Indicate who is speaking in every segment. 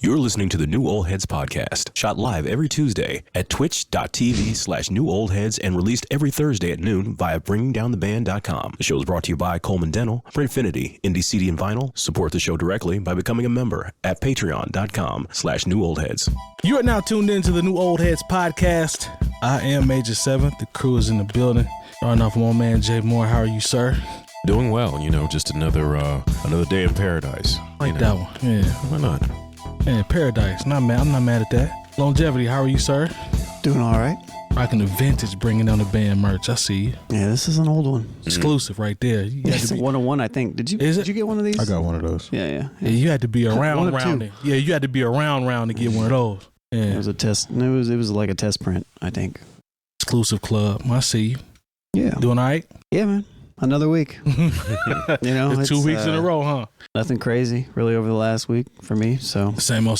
Speaker 1: You're listening to the New Old Heads podcast, shot live every Tuesday at twitch.tv/newoldheads and released every Thursday at noon via bringingdowntheband.com. The show is brought to you by Coleman Dental, Printfinity, Indie CD and Vinyl. Support the show directly by becoming a member at patreon.com/newoldheads.
Speaker 2: You are now tuned into the New Old Heads podcast. I am Major 7th. The crew is in the building. Starting off with my man Jay Moore. How are you, sir?
Speaker 3: Doing well, just another day in paradise.
Speaker 2: Like that one. Yeah.
Speaker 3: Why not?
Speaker 2: Man, paradise. Not mad. I'm not mad at that. Longevity, how are you, sir?
Speaker 4: Doing all right.
Speaker 2: Rocking the vintage Bringing Down the Band merch. I see you.
Speaker 4: Yeah, this is an old one.
Speaker 2: Exclusive right there.
Speaker 4: It's 101, I think. Did you get one of these?
Speaker 5: I got one of those.
Speaker 4: Yeah.
Speaker 2: You had to be around rounding. Yeah, you had to be around to get one of those. Yeah.
Speaker 4: It was a test. It was like a test print, I think.
Speaker 2: Exclusive club. I see you.
Speaker 4: Yeah.
Speaker 2: Doing all right?
Speaker 4: Yeah, man. Another week.
Speaker 2: It's 2 weeks in a row, huh?
Speaker 4: Nothing crazy really over the last week for me. So
Speaker 2: same old.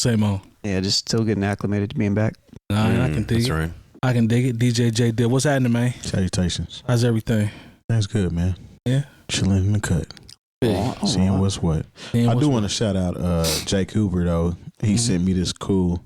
Speaker 4: Yeah, just still getting acclimated to being back.
Speaker 2: I can dig it.
Speaker 3: That's right.
Speaker 2: I can dig it. DJ Jay Diff. What's happening, man?
Speaker 5: Salutations.
Speaker 2: How's everything?
Speaker 5: That's good, man.
Speaker 2: Yeah.
Speaker 5: Chilling in the cut. Seeing what's what. I do want to shout out 𝐀𝐁𝐎f, though. He sent me this cool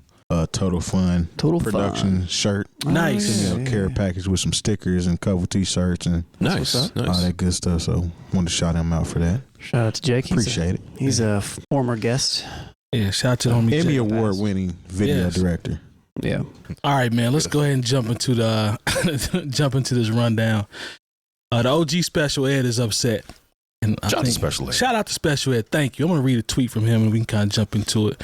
Speaker 5: Total Fun production shirt.
Speaker 2: Nice.
Speaker 5: Care package with some stickers and couple t-shirts and
Speaker 3: Nice.
Speaker 5: all that good stuff. So wanted to shout him out for that.
Speaker 4: Shout out to Jake.
Speaker 5: Appreciate it.
Speaker 4: He's a former guest.
Speaker 2: Yeah, shout out to homie
Speaker 5: Emmy
Speaker 2: Jay.
Speaker 5: Award-winning video director.
Speaker 4: Yeah.
Speaker 2: All right, man. Let's go ahead and jump into this rundown. The OG Special Ed is upset. And
Speaker 3: Shout out to Special Ed.
Speaker 2: Shout out to Special Ed. Thank you. I'm gonna read a tweet from him and we can kind of jump into it.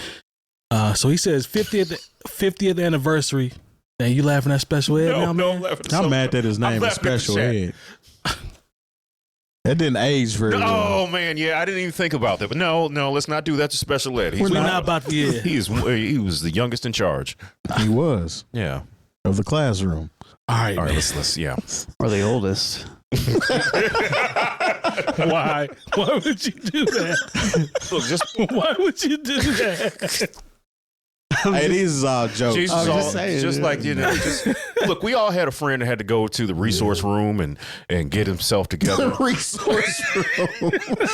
Speaker 2: So he says 50th anniversary. And you laughing at Special Ed now, man?
Speaker 3: I'm laughing at
Speaker 5: I'm
Speaker 3: something.
Speaker 5: mad that his name is Special Ed. That didn't age very well.
Speaker 3: Oh man, yeah, I didn't even think about that. But no, let's not do that to Special Ed.
Speaker 2: We're not about to. Yeah.
Speaker 3: He was the youngest in charge.
Speaker 5: He was.
Speaker 3: Yeah.
Speaker 5: Of the classroom.
Speaker 2: All right,
Speaker 3: Let's yeah.
Speaker 4: Or the oldest.
Speaker 2: Why? Why would you do that?
Speaker 3: Look,
Speaker 2: Why would you do that?
Speaker 5: Hey, these is all jokes.
Speaker 3: Jesus,
Speaker 4: just
Speaker 3: look, we all had a friend that had to go to the resource room and get himself together.
Speaker 5: The resource room.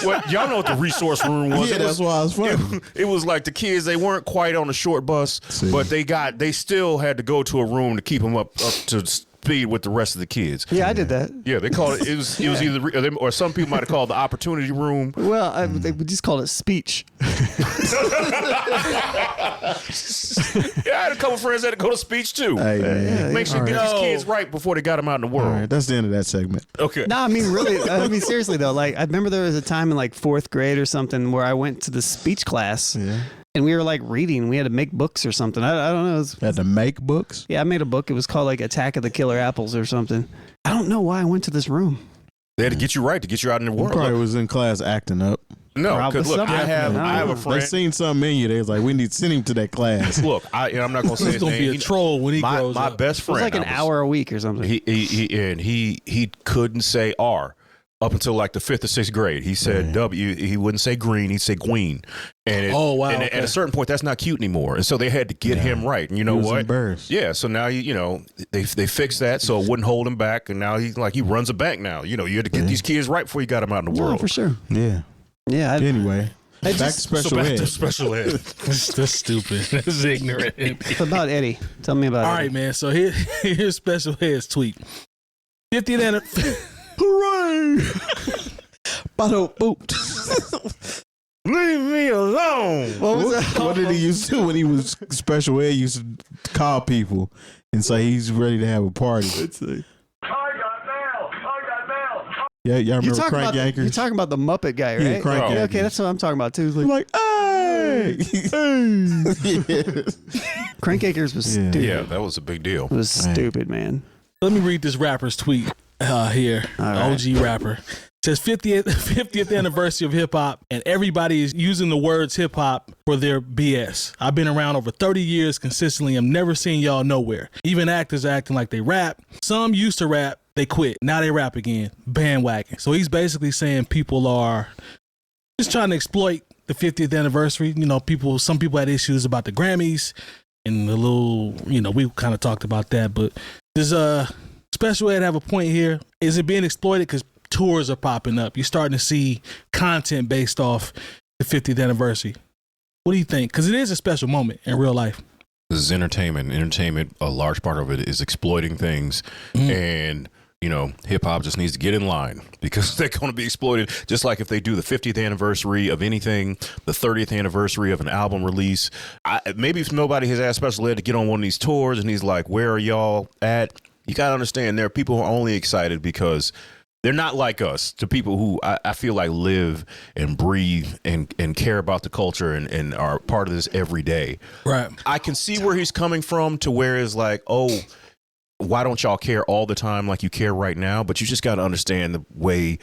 Speaker 3: Well, y'all know what the resource room was.
Speaker 5: Yeah, that's why I was funny.
Speaker 3: It was like the kids, they weren't quite on the short bus, but they still had to go to a room to keep them up to speed with the rest of the kids.
Speaker 4: Yeah, I did that.
Speaker 3: Yeah, they called it. It was either, or some people might have called it the opportunity room.
Speaker 4: Well, they just called it speech.
Speaker 3: Yeah, I had a couple friends that had to go to speech too.
Speaker 5: Hey, man.
Speaker 3: Make sure you get these kids right before they got them out in the world.
Speaker 5: All right, that's the end of that segment.
Speaker 3: Okay.
Speaker 4: No, I mean, really, seriously though, like I remember there was a time in like 4th grade or something where I went to the speech class and we were like reading. We had to make books or something. I don't know. It was,
Speaker 5: Had to make books?
Speaker 4: yeah, I made a book. It was called like Attack of the Killer Apples or something. I don't know why I went to this room.
Speaker 3: They had to get you right to get you out in the
Speaker 5: You
Speaker 3: world.
Speaker 5: probably
Speaker 3: Look,
Speaker 5: was in class acting up.
Speaker 3: no, because look,
Speaker 4: Probably
Speaker 3: I have a
Speaker 5: They
Speaker 3: friend.
Speaker 5: seen something in you. They was like, we need to send him to that class.
Speaker 3: Look, I'm not gonna say
Speaker 2: He's
Speaker 3: his
Speaker 2: gonna
Speaker 3: name.
Speaker 2: be a troll when he grows
Speaker 3: My
Speaker 2: up.
Speaker 3: best
Speaker 4: It
Speaker 3: friend.
Speaker 4: was like an hour a week or something.
Speaker 3: He couldn't say R up until like the 5th or 6th grade. He said W. He wouldn't say green. He'd say gween. And And at a certain point, that's not cute anymore. And so they had to get him right. And you know
Speaker 5: He was
Speaker 3: what?
Speaker 5: embarrassed.
Speaker 3: Yeah. So now they fixed that so it wouldn't hold him back. And now he runs a bank now. You had to get these kids right before you got them out in the world.
Speaker 4: No, for sure.
Speaker 5: Yeah.
Speaker 4: Yeah.
Speaker 5: Anyway, back to Special Ed.
Speaker 3: Special Ed.
Speaker 2: That's stupid. That's ignorant.
Speaker 4: What about Eddie? Tell me about
Speaker 2: All
Speaker 4: Eddie.
Speaker 2: right, man. So here's Special Ed's tweet. 50th anniversary.
Speaker 5: Hooray!
Speaker 3: Leave me alone.
Speaker 5: What did he used to when he was Special Ed? He used to call people and say he's ready to have a party.
Speaker 6: I got mail.
Speaker 5: Yeah, y'all
Speaker 4: You're
Speaker 5: remember Crank
Speaker 4: you're
Speaker 5: Yankers?
Speaker 4: talking about the Muppet guy, right?
Speaker 5: Yeah, Crank
Speaker 3: Oh.
Speaker 5: Yankers.
Speaker 4: Okay, that's what I'm talking about too. It's like,
Speaker 5: Like, hey, hey.
Speaker 4: Crank Acres was
Speaker 5: Yeah.
Speaker 4: stupid.
Speaker 3: Yeah, that was a big deal.
Speaker 4: It was stupid, man.
Speaker 2: Let me read this rapper's tweet here.
Speaker 4: All right.
Speaker 2: OG rapper. It says 50th anniversary of hip hop, and everybody is using the words hip hop for their BS. I've been around over 30 years consistently. I'm never seeing y'all nowhere. Even actors are acting like they rap. Some used to rap, they quit. Now they rap again. Bandwagon. So he's basically saying people are just trying to exploit the 50th anniversary. Some people had issues about the Grammys and the little, we kind of talked about that, but does Special Ed have a point here? Is it being exploited because tours are popping up? You're starting to see content based off the 50th anniversary. What do you think? Because it is a special moment in real life.
Speaker 3: This is entertainment. Entertainment, a large part of it is exploiting things. And, you know, hip hop just needs to get in line because they're going to be exploited. Just like if they do the 50th anniversary of anything, the 30th anniversary of an album release. Maybe if nobody has asked Special Ed to get on one of these tours and he's like, where are y'all at? You got to understand there are people who are only excited because they're not like us, to people who I feel like live and breathe and care about the culture and are part of this every day.
Speaker 2: Right.
Speaker 3: I can see where he's coming from to where it's like, oh, why don't y'all care all the time like you care right now? But you just got to understand the way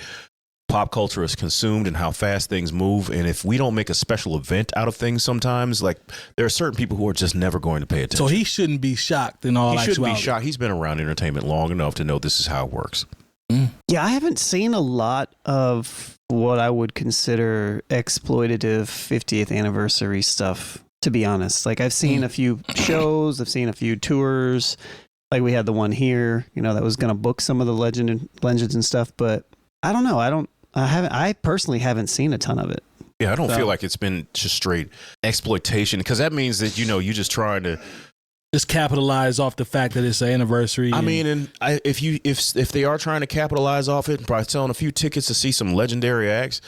Speaker 3: pop culture is consumed and how fast things move. And if we don't make a special event out of things sometimes, like there are certain people who are just never going to pay attention.
Speaker 2: So he shouldn't be shocked in all actuality. He shouldn't be shocked.
Speaker 3: He's been around entertainment long enough to know this is how it works.
Speaker 4: Yeah, I haven't seen a lot of what I would consider exploitative 50th anniversary stuff, to be honest. Like, I've seen a few shows, I've seen a few tours. Like, we had the one here, you know, that was going to book some of the legends and stuff. But I don't know. I personally haven't seen a ton of it.
Speaker 3: Yeah, I don't feel like it's been just straight exploitation, because that means that, you know, you're just trying to
Speaker 2: just capitalize off the fact that it's an anniversary.
Speaker 3: I mean, if they are trying to capitalize off it and probably selling a few tickets to see some legendary acts,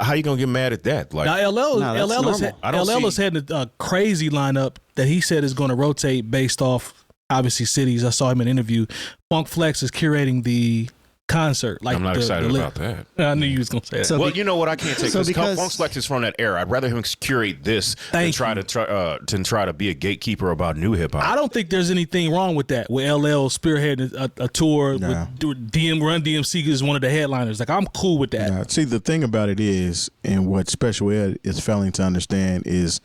Speaker 3: how you gonna get mad at that? Like,
Speaker 2: now LL has had a crazy lineup that he said is going to rotate based off obviously cities. I saw him in an interview. Funk Flex is curating the concert. Like,
Speaker 3: I'm not excited about that.
Speaker 2: I knew you was gonna say that.
Speaker 3: So you know what? I can't take this. Funk Flex is from that era. I'd rather him curate this than try to be a gatekeeper about new hip hop.
Speaker 2: I don't think there's anything wrong with that. With LL spearheading a tour with Run DMC is one of the headliners. Like, I'm cool with that.
Speaker 5: Nah. See, the thing about it is, and what Special Ed is failing to understand is,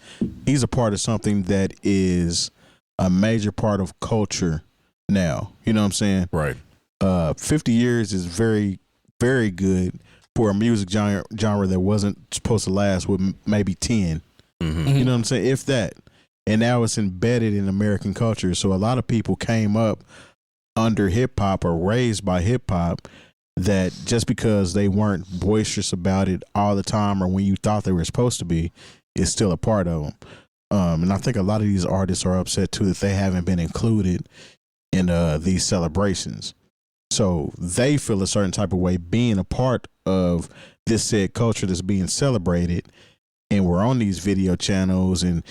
Speaker 5: he's a part of something that is a major part of culture now. You know what I'm saying?
Speaker 3: Right.
Speaker 5: 50 years is very, very good for a music genre that wasn't supposed to last with maybe 10.
Speaker 3: Mm-hmm.
Speaker 5: You know what I'm saying? If that. And now it's embedded in American culture. So a lot of people came up under hip hop or raised by hip hop that just because they weren't boisterous about it all the time or when you thought they were supposed to be, is still a part of them. And I think a lot of these artists are upset too that they haven't been included in these celebrations. So they feel a certain type of way being a part of this said culture that's being celebrated, and we're on these video channels and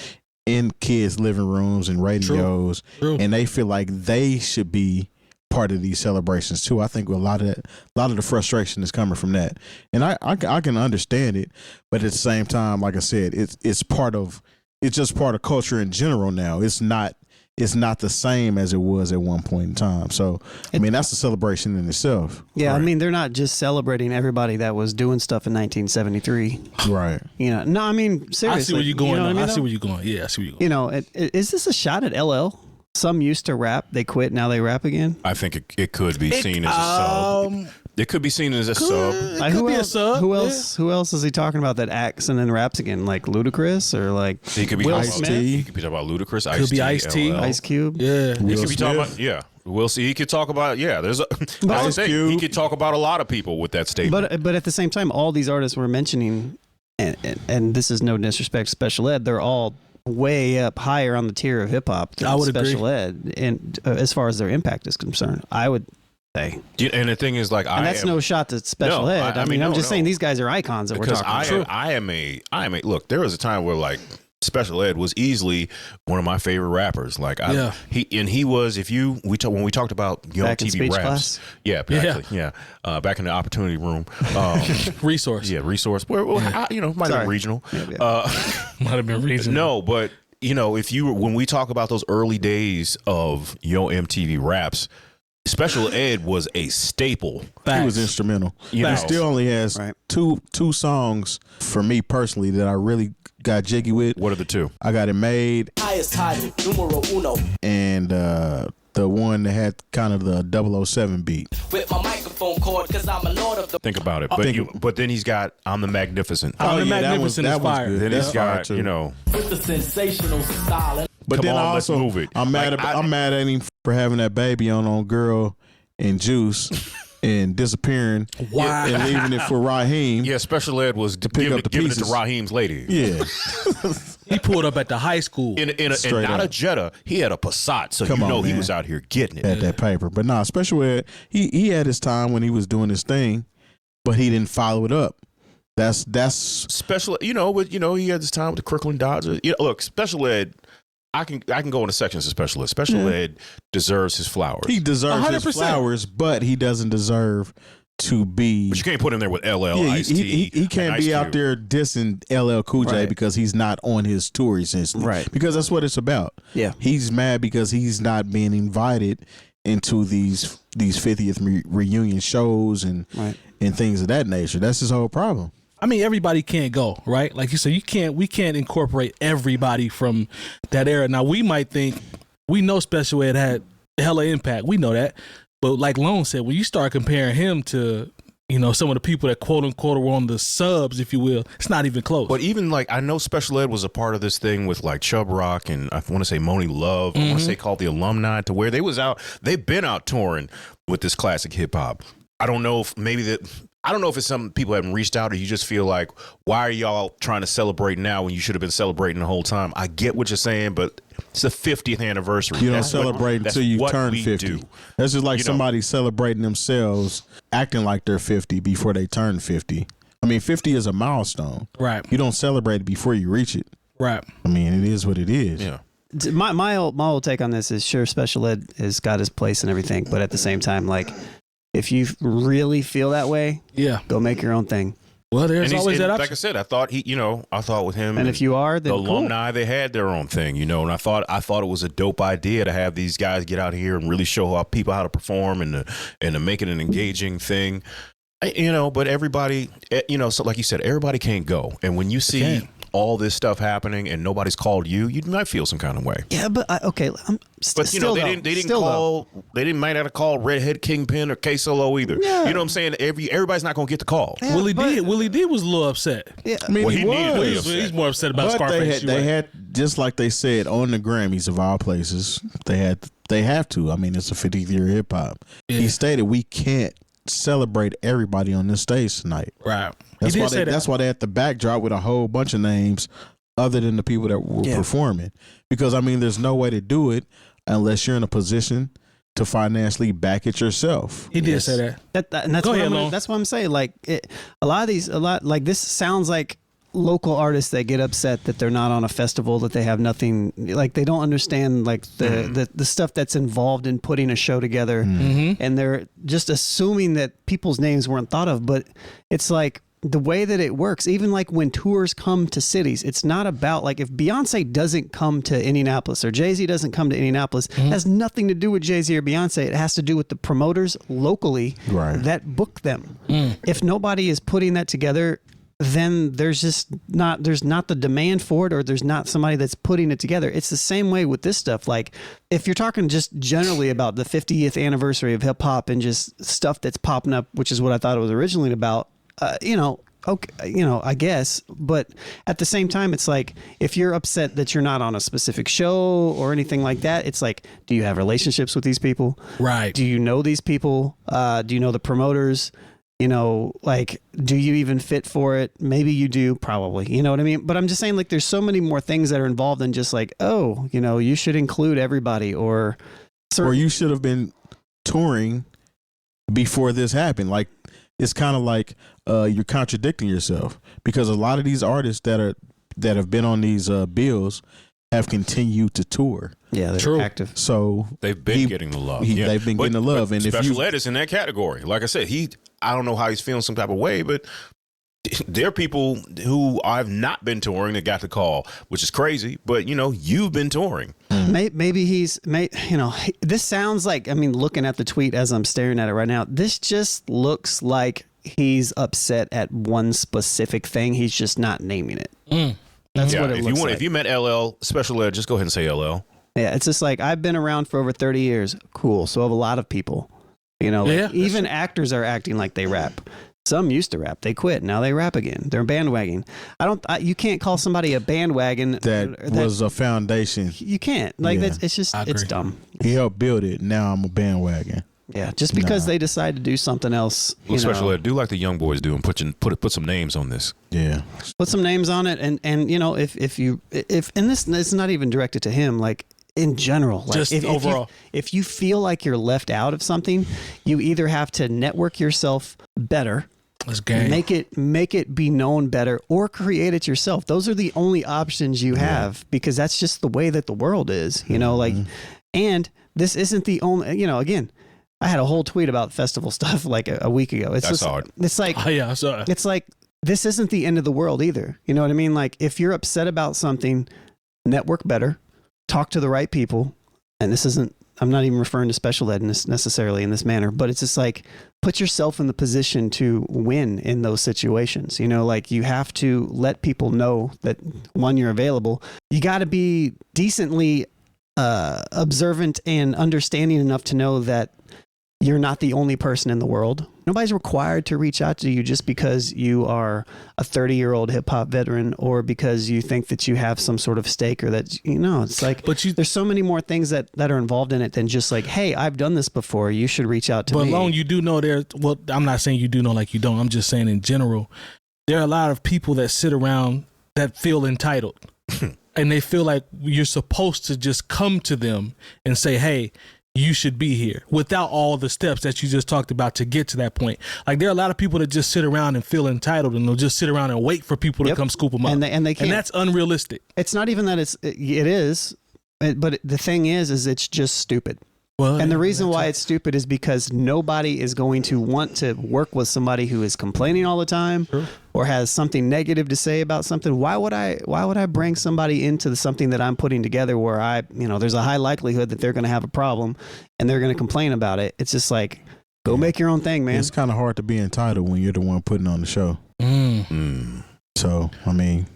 Speaker 5: in kids' living rooms and radios. True. And they feel like they should be part of these celebrations too. I think a lot of the frustration is coming from that, and I can understand it, but at the same time, like I said, it's just part of culture in general now. It's not the same as it was at one point in time. So, I mean, that's a celebration in itself.
Speaker 4: Yeah, right. I mean, they're not just celebrating everybody that was doing stuff in 1973.
Speaker 5: Right.
Speaker 4: You know, no, I mean, seriously.
Speaker 2: I see where you're going.
Speaker 4: You know what I mean,
Speaker 2: I see where you're going. Yeah, I see where you're going.
Speaker 4: You know, is this a shot at LL? Some used to rap, they quit, now they rap again?
Speaker 3: I think it could be seen as a sub. It could be seen as a sub.
Speaker 2: It could be a sub.
Speaker 4: Who else is he talking about that acts and then raps again? Like Ludacris or like
Speaker 3: he could be
Speaker 4: Will
Speaker 3: Ice-T.
Speaker 4: Smith?
Speaker 3: He could be talking about Ludacris.
Speaker 2: Could be Ice-T.
Speaker 4: Ice Cube.
Speaker 2: Yeah.
Speaker 3: He could be talking about We'll see. He could talk about There's he could talk about a lot of people with that statement.
Speaker 4: But at the same time, all these artists we're mentioning, and this is no disrespect to Special Ed, they're all way up higher on the tier of hip hop than Special Ed, and as far as their impact is concerned, I would say.
Speaker 3: And the thing is, like,
Speaker 4: that's no shot to Special Ed. I mean, I'm just saying these guys are icons that we're talking about.
Speaker 3: I am a look. There was a time where, like, Special Ed was easily one of my favorite rappers. Like, he was. When we talked about Young
Speaker 4: back
Speaker 3: TV raps,
Speaker 4: class?
Speaker 3: Back in the opportunity room,
Speaker 2: resource,
Speaker 3: resource. Where might have been regional,
Speaker 2: might have been regional.
Speaker 3: No, but when we talk about those early days of Yo MTV raps, Special Ed was a staple.
Speaker 5: He was instrumental. He still only has two songs for me personally that I really got jiggy with.
Speaker 3: What are the two?
Speaker 5: I Got It Made.
Speaker 6: Highest title, numero uno.
Speaker 5: And the one that had kind of the 007 beat.
Speaker 6: With my microphone cord, because I'm a lord of the...
Speaker 3: Think about it. But then he's got I'm the Magnificent.
Speaker 2: I'm the Magnificent is fire.
Speaker 3: Then he's got,
Speaker 6: with the sensational style.
Speaker 5: But
Speaker 3: Come
Speaker 5: then
Speaker 3: on,
Speaker 5: also,
Speaker 3: let's move it.
Speaker 5: I'm mad at him for having that baby on Girl and Juice. and disappearing
Speaker 2: Wow.
Speaker 5: and leaving it for Raheem.
Speaker 3: Yeah, special ed was giving it to Raheem's lady.
Speaker 5: Yeah.
Speaker 2: He pulled up at the high school.
Speaker 3: And not a Jetta. He had a Passat, so he was out here getting it.
Speaker 5: At that paper. But nah, special ed, he had his time when he was doing his thing, but he didn't follow it up. That's
Speaker 3: special. He had his time with the Kirkland Dodgers. Look, special ed. I can go into sections of special ed. Special ed deserves his flowers.
Speaker 5: He deserves
Speaker 2: 100%.
Speaker 5: his flowers, but he doesn't deserve to be.
Speaker 3: But you can't put him there with LL, Ice-T.
Speaker 5: He can't be out there dissing LL Cool J because he's not on his tour essentially.
Speaker 4: Right.
Speaker 5: Because that's what it's about.
Speaker 4: Yeah.
Speaker 5: He's mad because he's not being invited into these 50th reunion shows and things of that nature. That's his whole problem.
Speaker 2: I mean, everybody can't go, right? Like you said, we can't incorporate everybody from that era. Now, we might think, we know Special Ed had hella impact. We know that. But like Lone said, when you start comparing him to, some of the people that quote unquote were on the subs, if you will, it's not even close.
Speaker 3: But even I know Special Ed was a part of this thing with Chubb Rock and I want to say Moni Love. I want to say called the Alumni, to where they've been out touring with this classic hip hop. I don't know if it's some people haven't reached out, or you just feel like, why are y'all trying to celebrate now when you should have been celebrating the whole time? I get what you're saying, but it's the 50th anniversary.
Speaker 5: You don't celebrate until you turn 50. That's just like somebody celebrating themselves, acting like they're 50 before they turn 50. I mean, 50 is a milestone.
Speaker 2: Right.
Speaker 5: You don't celebrate it before you reach it.
Speaker 2: Right.
Speaker 5: I mean, it is what it is.
Speaker 3: Yeah.
Speaker 4: My old take on this is, sure, special ed has got his place and everything, but at the same time, if you really feel that way, go make your own thing.
Speaker 2: Well, there's always that option.
Speaker 3: Like I said, I thought with him,
Speaker 4: and if you are, then
Speaker 3: the alumni, they had their own thing, and I thought it was a dope idea to have these guys get out here and really show people how to perform and to make it an engaging thing, But everybody, so like you said, everybody can't go, and when you see all this stuff happening and nobody's called you might feel some kind of way.
Speaker 4: Yeah, but they
Speaker 3: might not have called Redhead Kingpin or K-Solo either.
Speaker 4: Yeah.
Speaker 3: You know what I'm saying? Everybody's not gonna get the call.
Speaker 2: Yeah, Willie D was a little upset.
Speaker 4: Yeah,
Speaker 5: I mean,
Speaker 3: he needed to be upset.
Speaker 2: He's more upset about
Speaker 5: but
Speaker 2: Scarface.
Speaker 5: They had, just like they said on the Grammys of all places, they have to. I mean, it's a 50th year hip hop.
Speaker 2: Yeah.
Speaker 5: He stated we can't celebrate everybody on this stage tonight.
Speaker 2: Right.
Speaker 5: That's why they had the backdrop with a whole bunch of names other than the people that were performing. Because, I mean, there's no way to do it unless you're in a position to financially back it yourself.
Speaker 2: He did say that.
Speaker 4: And that's that's what I'm saying. A lot this sounds like local artists that get upset that they're not on a festival, that they have nothing, they don't understand the stuff that's involved in putting a show together, and they're just assuming that people's names weren't thought of. But it's the way that it works, even when tours come to cities, it's not about if Beyonce doesn't come to Indianapolis or Jay-Z doesn't come to Indianapolis, it has nothing to do with Jay-Z or Beyonce. It has to do with the promoters locally that book them. If nobody is putting that together, then there's not the demand for it, or there's not somebody that's putting it together. It's the same way with this stuff. If you're talking just generally about the 50th anniversary of hip hop and just stuff that's popping up, which is what I thought it was originally about, I guess. But at the same time, it's if you're upset that you're not on a specific show or anything like that, it's do you have relationships with these people?
Speaker 2: Right.
Speaker 4: Do you know these people? Do you know the promoters? Do you even fit for it? Maybe you do, probably. You know what I mean? But I'm just saying, there's so many more things that are involved than just you should include everybody, or
Speaker 5: you should have been touring before this happened. It's kind of you're contradicting yourself, because a lot of these artists that have been on these bills have continued to tour.
Speaker 4: Yeah, they're active.
Speaker 5: So
Speaker 3: they've been getting the love.
Speaker 5: They've been getting the love. And
Speaker 3: Special Ed is in that category. Like I said, I don't know how he's feeling some type of way, but there are people who I've not been touring that got the call, which is crazy. But you've been touring.
Speaker 4: Maybe this sounds looking at the tweet as I'm staring at it right now, this just looks like he's upset at one specific thing. He's just not naming it. That's what it looks like.
Speaker 3: If you met LL Special Ed, just go ahead and say LL.
Speaker 4: Yeah, it's just I've been around for over 30 years. Cool. So have a lot of people. Even actors are acting like they rap. Some used to rap. They quit. Now they rap again. They're bandwagon. You can't call somebody a bandwagon.
Speaker 5: That was a foundation.
Speaker 4: You can't. It's just, it's dumb.
Speaker 5: He helped build it. Now I'm a bandwagon.
Speaker 4: Yeah, just because they decide to do something else.
Speaker 3: Well, special ed, do like the young boys do and put some names on this.
Speaker 5: Yeah,
Speaker 4: put some names on it, and if this is not even directed to him, like in general, like
Speaker 2: just overall.
Speaker 4: If you feel like you're left out of something, you either have to network yourself better. Make it be known better, or create it yourself. Those are the only options you have, because that's just the way that the world is, and this isn't the only, again, I had a whole tweet about festival stuff like a week ago. It's like,
Speaker 2: oh, yeah, I saw it.
Speaker 4: It's like, this isn't the end of the world either. You know what I mean? Like, if you're upset about something, network better, talk to the right people. And I'm not even referring to special ed necessarily in this manner, but it's just like, put yourself in the position to win in those situations. Like, you have to let people know that, one, you're available. You got to be decently observant and understanding enough to know that you're not the only person in the world. Nobody's required to reach out to you just because you are a 30-year-old hip hop veteran, or because you think that you have some sort of stake, or that, it's like, there's so many more things that are involved in it than just like, hey, I've done this before, you should reach out to me.
Speaker 2: But Lone, you do know I'm not saying you do know like you don't. I'm just saying in general, there are a lot of people that sit around that feel entitled. And they feel like you're supposed to just come to them and say, hey, you should be here, without all the steps that you just talked about to get to that point. Like, there are a lot of people that just sit around and feel entitled, and they'll just sit around and wait for people to come scoop them up.
Speaker 4: And they can't.
Speaker 2: And that's unrealistic.
Speaker 4: It's not even that it is, but the thing is it's just stupid.
Speaker 2: Well,
Speaker 4: and the reason why it's stupid is because nobody is going to want to work with somebody who is complaining all the time, or has something negative to say about something. Why would I bring somebody into something that I'm putting together where there's a high likelihood that they're going to have a problem and they're going to complain about it? It's just like, go make your own thing, man.
Speaker 5: It's kind of hard to be entitled when you're the one putting on the show. So, I mean,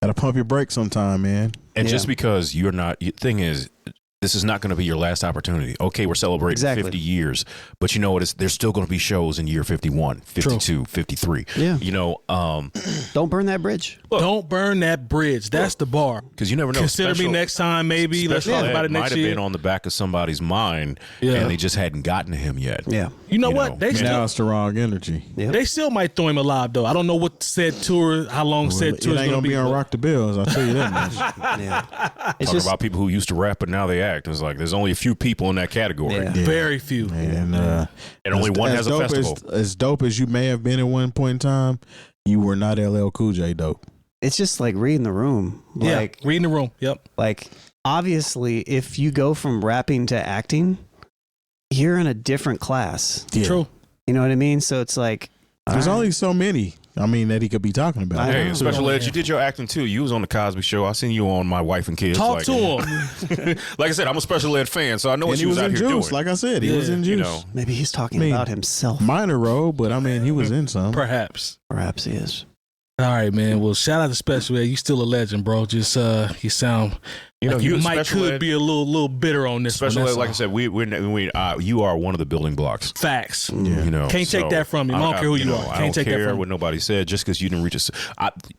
Speaker 5: gotta pump your brakes sometime, man.
Speaker 3: And just because you're not, thing is, this is not going to be your last opportunity. Okay, we're celebrating 50 years, but you know what? There's still going to be shows in year 51, 52, 53.
Speaker 4: Yeah.
Speaker 3: Don't
Speaker 4: burn that bridge.
Speaker 2: Don't burn that bridge. That's the bar.
Speaker 3: Because you never know.
Speaker 2: Consider me next time, maybe. Let's talk about it next year.
Speaker 3: Might have been on the back of somebody's mind, and they just hadn't gotten to him yet.
Speaker 4: Yeah.
Speaker 2: You know what?
Speaker 5: Now it's the wrong energy.
Speaker 4: Yep.
Speaker 2: They still might throw him alive, though. I don't know what said tour, how long said tour is
Speaker 5: going to be on Rock the Bells. I'll tell you that much.
Speaker 3: Talking about people who used to rap, but now they act. It's like there's only a few people in that category.
Speaker 2: Yeah. Very few.
Speaker 5: And
Speaker 3: only one has a festival.
Speaker 5: As dope as you may have been at one point in time, you were not LL Cool J dope.
Speaker 4: It's just like reading the room. Like,
Speaker 2: reading the room. Yep.
Speaker 4: Like, obviously, if you go from rapping to acting, you're in a different class.
Speaker 5: Yeah.
Speaker 2: True.
Speaker 4: You know what I mean? So it's like,
Speaker 5: there's only so many. That he could be talking about.
Speaker 3: Hey, special ed, you did your acting too. You was on the Cosby Show. I seen you on My Wife and Kids.
Speaker 2: Talk to him.
Speaker 3: Like I said, I'm a special ed fan, so I know what he was out here doing.
Speaker 5: Like I said, he was in Juice.
Speaker 4: Maybe he's talking about himself.
Speaker 5: Minor role, but he was in some.
Speaker 2: Perhaps
Speaker 4: he is.
Speaker 2: All right, man. Well, shout out to Special Ed. You still a legend, bro. Just you sound. You could be a little bitter on this.
Speaker 3: Special ed, like I said, you are one of the building blocks.
Speaker 2: Facts.
Speaker 5: Yeah.
Speaker 2: Can't take that from you. I don't care who you are. Can't take that from you.
Speaker 3: I don't care what nobody said. Just because you didn't reach us,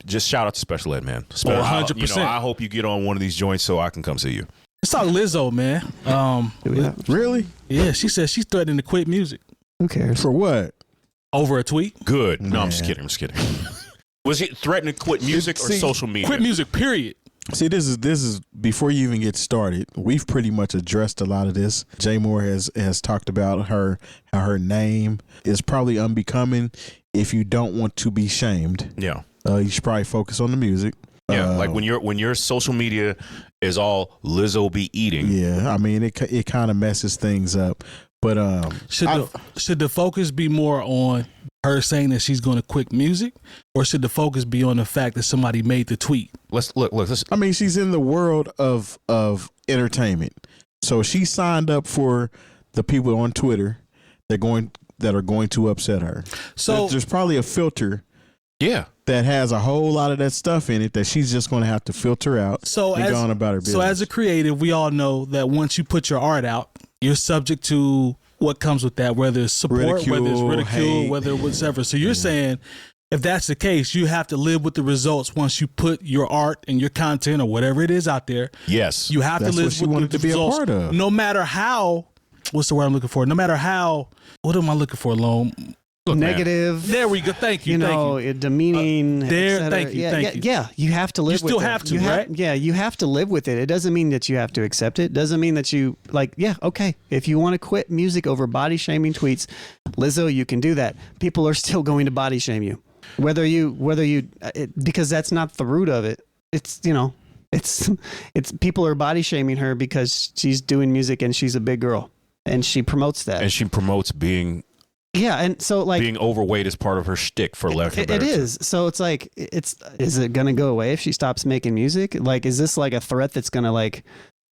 Speaker 3: just shout out to Special Ed, man.
Speaker 2: 100%.
Speaker 3: I hope you get on one of these joints so I can come see you.
Speaker 2: Let's talk Lizzo, man.
Speaker 5: Really?
Speaker 2: Yeah, she said she's threatening to quit music.
Speaker 4: Who cares?
Speaker 5: For what?
Speaker 2: Over a tweet.
Speaker 3: Good. No, I'm just kidding. Was he threatening to quit music or social media?
Speaker 2: Quit music, period.
Speaker 5: See, this is before you even get started. We've pretty much addressed a lot of this. Jay Moore has talked about how her name is probably unbecoming if you don't want to be shamed.
Speaker 3: Yeah.
Speaker 5: You should probably focus on the music.
Speaker 3: Yeah, like when your social media is all Lizzo be eating.
Speaker 5: Yeah, it kind of messes things up. But
Speaker 2: should the focus be more on her saying that she's going to quit music, or should the focus be on the fact that somebody made the tweet?
Speaker 3: Let's look.
Speaker 5: She's in the world of entertainment, so she signed up for the people on Twitter that are going to upset her. So there's probably a filter.
Speaker 3: Yeah.
Speaker 5: That has a whole lot of that stuff in it that she's just going to have to filter out and go on about her business. So
Speaker 2: as a creative, we all know that once you put your art out, you're subject to what comes with that, whether it's support, whether it's ridicule, hate, whether it's whatever. So you're saying if that's the case, you have to live with the results once you put your art and your content or whatever it is out there.
Speaker 3: Yes.
Speaker 2: You have to live with the results, no matter how what's the word I'm looking for? No matter how, what am I looking for, Lone?
Speaker 3: Look,
Speaker 4: negative.
Speaker 2: Man. There we go. Thank you.
Speaker 4: Demeaning.
Speaker 2: There. Thank you.
Speaker 4: Yeah. You have to live with it.
Speaker 2: You still have to, right?
Speaker 4: Yeah, you have to live with it. It doesn't mean that you have to accept it. It doesn't mean that you okay. If you want to quit music over body shaming tweets, Lizzo, you can do that. People are still going to body shame you, whether you because that's not the root of it. It's it's people are body shaming her because she's doing music and she's a big girl and she promotes that.
Speaker 3: And she promotes being.
Speaker 4: Yeah, and so like
Speaker 3: being overweight is part of her shtick, for lack of a better term.
Speaker 4: It is. So it's like, is it gonna go away if she stops making music? Like, is this like a threat that's gonna like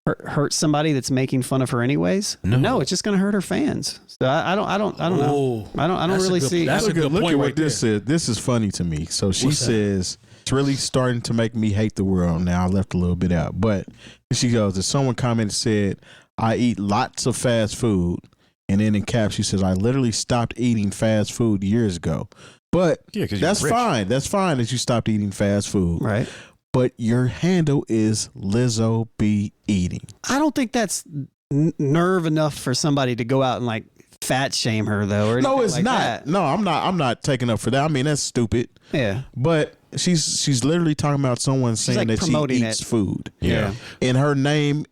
Speaker 4: hurt somebody that's making fun of her anyways? No, it's just gonna hurt her fans. So I don't know. I don't really see.
Speaker 2: That's a good
Speaker 5: look
Speaker 2: point
Speaker 5: at what
Speaker 2: right
Speaker 5: this
Speaker 2: there.
Speaker 5: is. This is funny to me. So she says it's really starting to make me hate the world. Now I left a little bit out, but she goes. If someone commented said, "I eat lots of fast food." And then in caps, she says, I literally stopped eating fast food years ago. But that's fine. That's fine that you stopped eating fast food.
Speaker 4: Right.
Speaker 5: But your handle is Lizzo be eating.
Speaker 4: I don't think that's nerve enough for somebody to go out and like fat shame her though. Or
Speaker 5: no, it's
Speaker 4: like
Speaker 5: not.
Speaker 4: That.
Speaker 5: No, I'm not taking up for that. I mean, that's stupid.
Speaker 4: Yeah.
Speaker 5: But she's literally talking about someone saying
Speaker 4: like
Speaker 5: that she eats food.
Speaker 3: Yeah.
Speaker 5: And her name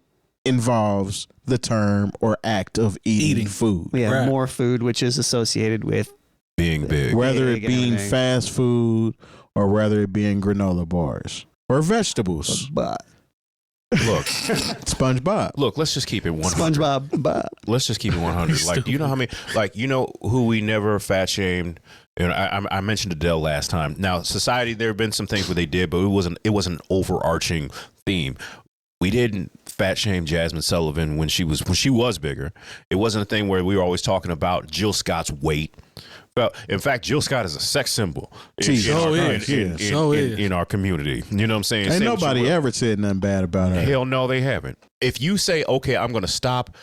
Speaker 5: involves the term or act of eating food.
Speaker 4: Yeah,
Speaker 2: right.
Speaker 4: More food, which is associated with
Speaker 3: being big.
Speaker 5: Whether it
Speaker 4: big
Speaker 5: being
Speaker 4: everything.
Speaker 5: fast food or whether it being granola bars or vegetables.
Speaker 4: But
Speaker 3: Look,
Speaker 5: SpongeBob.
Speaker 3: look, let's just keep it 100.
Speaker 4: SpongeBob. But
Speaker 3: Let's just keep it 100. Like, do you know how many, like, you know who we never fat shamed? You know, I mentioned Adele last time. Now, society, there have been some things where they did, but it wasn't an overarching theme. We didn't fat shame Jasmine Sullivan when she was bigger. It wasn't a thing where we were always talking about Jill Scott's weight. Well, in fact, Jill Scott is a sex symbol in our community. You know what I'm saying?
Speaker 5: Ain't nobody ever said nothing bad about her.
Speaker 3: Hell no, they haven't. If you say, okay, I'm going to stop